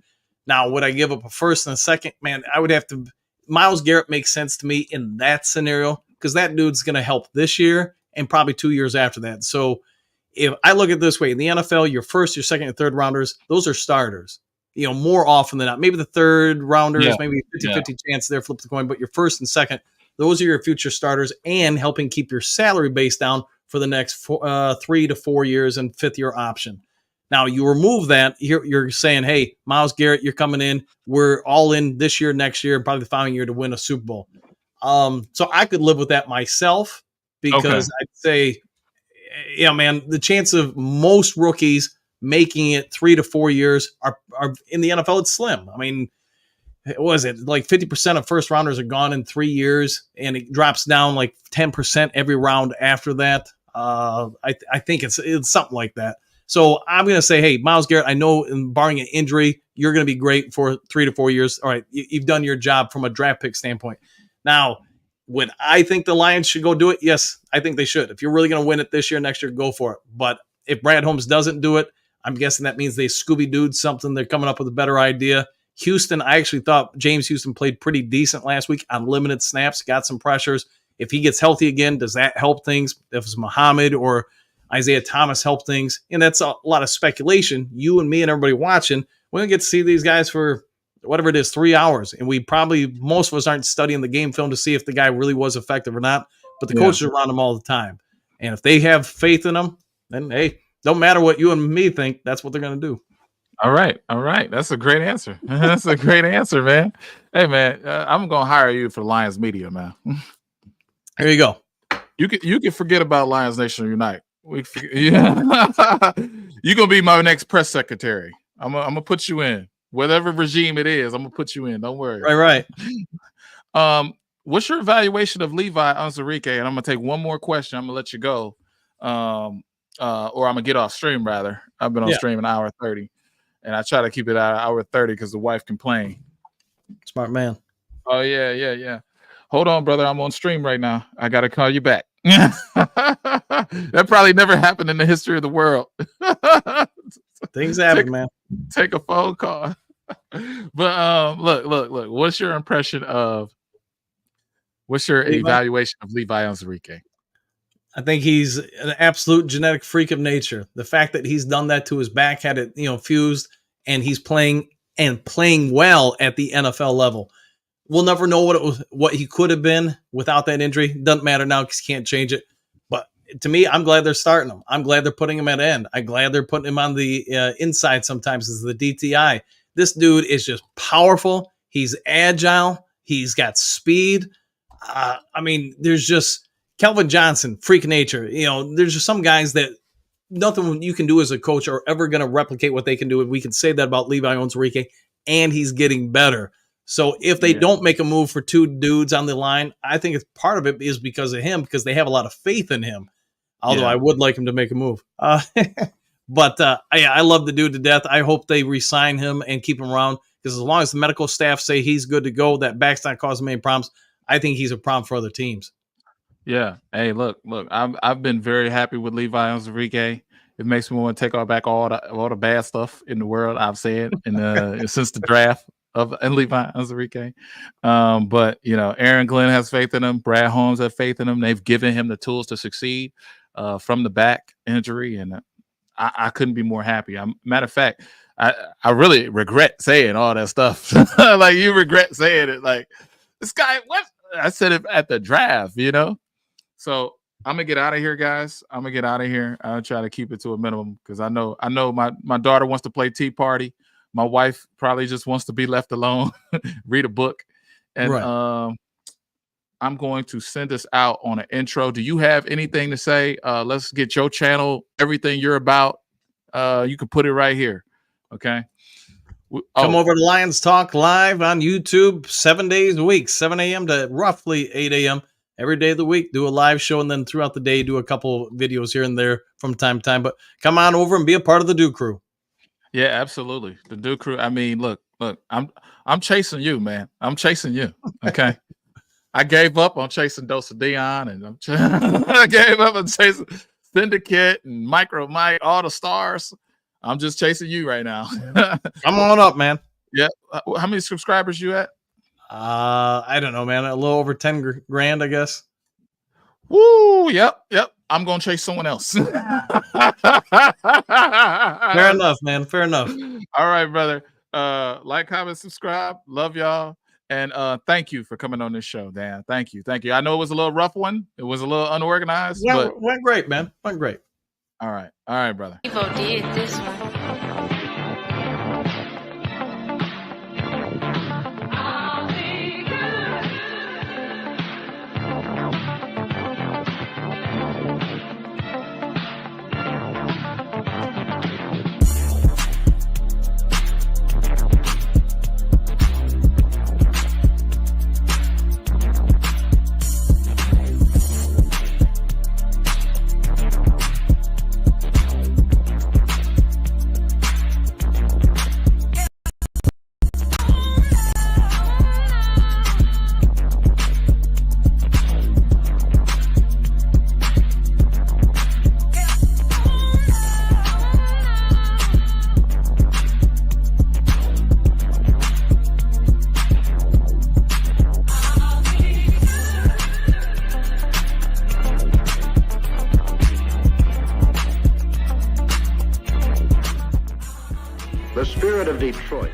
Now, would I give up a first and a second? Man, I would have to. Myles Garrett makes sense to me in that scenario because that dude's going to help this year and probably 2 years after that. So if I look at it this way, in the NFL, your first, your second, and third rounders, those are starters. More often than not. Maybe the third rounders, maybe 50-50 chance there, flip the coin, but your first and second, those are your future starters and helping keep your salary base down for the next 3 to 4 years and fifth year option. Now, you remove that, you're saying, hey, Myles Garrett, you're coming in. We're all in this year, next year, and probably the following year to win a Super Bowl. So I could live with that myself because I'd say, man, the chance of most rookies making it 3 to 4 years are in the NFL, it's slim. I mean, what was it? Like 50% of first rounders are gone in 3 years, and it drops down like 10% every round after that. I think it's something like that. So I'm going to say, hey, Myles Garrett, I know barring an injury, you're going to be great for 3 to 4 years. All right, you've done your job from a draft pick standpoint. Now, would I think the Lions should go do it? Yes, I think they should. If you're really going to win it this year, next year, go for it. But if Brad Holmes doesn't do it, I'm guessing that means they Scooby-Dooed something. They're coming up with a better idea. Houston, I actually thought James Houston played pretty decent last week on limited snaps, got some pressures. If he gets healthy again, does that help things? If it's Muhammad or Isaiah Thomas help things? And that's a lot of speculation. You and me and everybody watching, we're going to get to see these guys for whatever it is, 3 hours. And most of us aren't studying the game film to see if the guy really was effective or not. But the coaches are around him all the time. And if they have faith in him, then, hey, don't matter what you and me think. That's what they're going to do. All right. That's a great answer. That's a great answer, man. Hey, man, I'm going to hire you for Lions Media, man. There you go. You can forget about Lions Nation Unite. You're going to be my next press secretary. I'm going to put you in. Whatever regime it is, I'm going to put you in. Don't worry. Right. What's your evaluation of Levi Onwuzurike? And I'm going to take one more question. I'm going to let you go. Or I'm going to get off stream, rather. I've been on stream an hour 30. And I try to keep it at an hour 30 because the wife complained. Smart man. Oh, yeah. Hold on, brother. I'm on stream right now. I got to call you back. That probably never happened in the history of the world. Things happen, man. Take a phone call. But look. What's your evaluation of Levi Onwuzurike? I think he's an absolute genetic freak of nature. The fact that he's done that to his back, had it, fused, and he's playing well at the NFL level. We'll never know what he could have been without that injury. Doesn't matter now because he can't change it. But to me, I'm glad they're starting him. I'm glad they're putting him at end. I'm glad they're putting him on the inside sometimes as the DTI. This dude is just powerful. He's agile. He's got speed. There's just Kelvin Johnson, freak nature. There's just some guys that nothing you can do as a coach are ever going to replicate what they can do. And we can say that about Levi Onwuzurike, and he's getting better. So if they don't make a move for two dudes on the line, I think it's part of it is because of him, because they have a lot of faith in him. Although I would like him to make a move. But I love the dude to death. I hope they re-sign him and keep him around, because as long as the medical staff say he's good to go, that back's not causing any problems, I think he's a problem for other teams. Yeah. Hey, look. I've been very happy with Levi Onwuzurike. It makes me want to take back all the bad stuff in the world I've said since the draft of Levi Onwuzurike. But Aaron Glenn has faith in him. Brad Holmes has faith in him. They've given him the tools to succeed from the back injury, and I couldn't be more happy. Matter of fact, I really regret saying all that stuff. Like, you regret saying it. Like, this guy, what? I said it at the draft, So I'm gonna get out of here, guys. I'll try to keep it to a minimum, because I know my daughter wants to play Tea Party. My wife probably just wants to be left alone, read a book. And I'm going to send us out on an intro. Do you have anything to say? Let's get your channel, everything you're about. You can put it right here. Okay. Come over to Lions Talk Live on YouTube 7 days a week, 7 a.m. to roughly 8 a.m. every day of the week. Do a live show, and then throughout the day, do a couple videos here and there from time to time. But come on over and be a part of the Do Crew. Yeah, absolutely. The Do Crew. I mean, look, I'm chasing you, man. I'm chasing you. Okay. I gave up on chasing Dose of Dion, and I gave up on chasing Syndicate and Micro Mike, all the stars. I'm just chasing you right now. Come on up, man. Yeah. How many subscribers you at? I don't know, man. A little over 10 grand, I guess. Woo! Yep. I'm gonna chase someone else. Fair enough, man. Fair enough. All right, brother. Like, comment, subscribe. Love y'all. And thank you for coming on this show, Dan. Thank you. I know it was a little rough one. It was a little unorganized. But went great, man. Went great. All right, brother. Evo did this one. The spirit of Detroit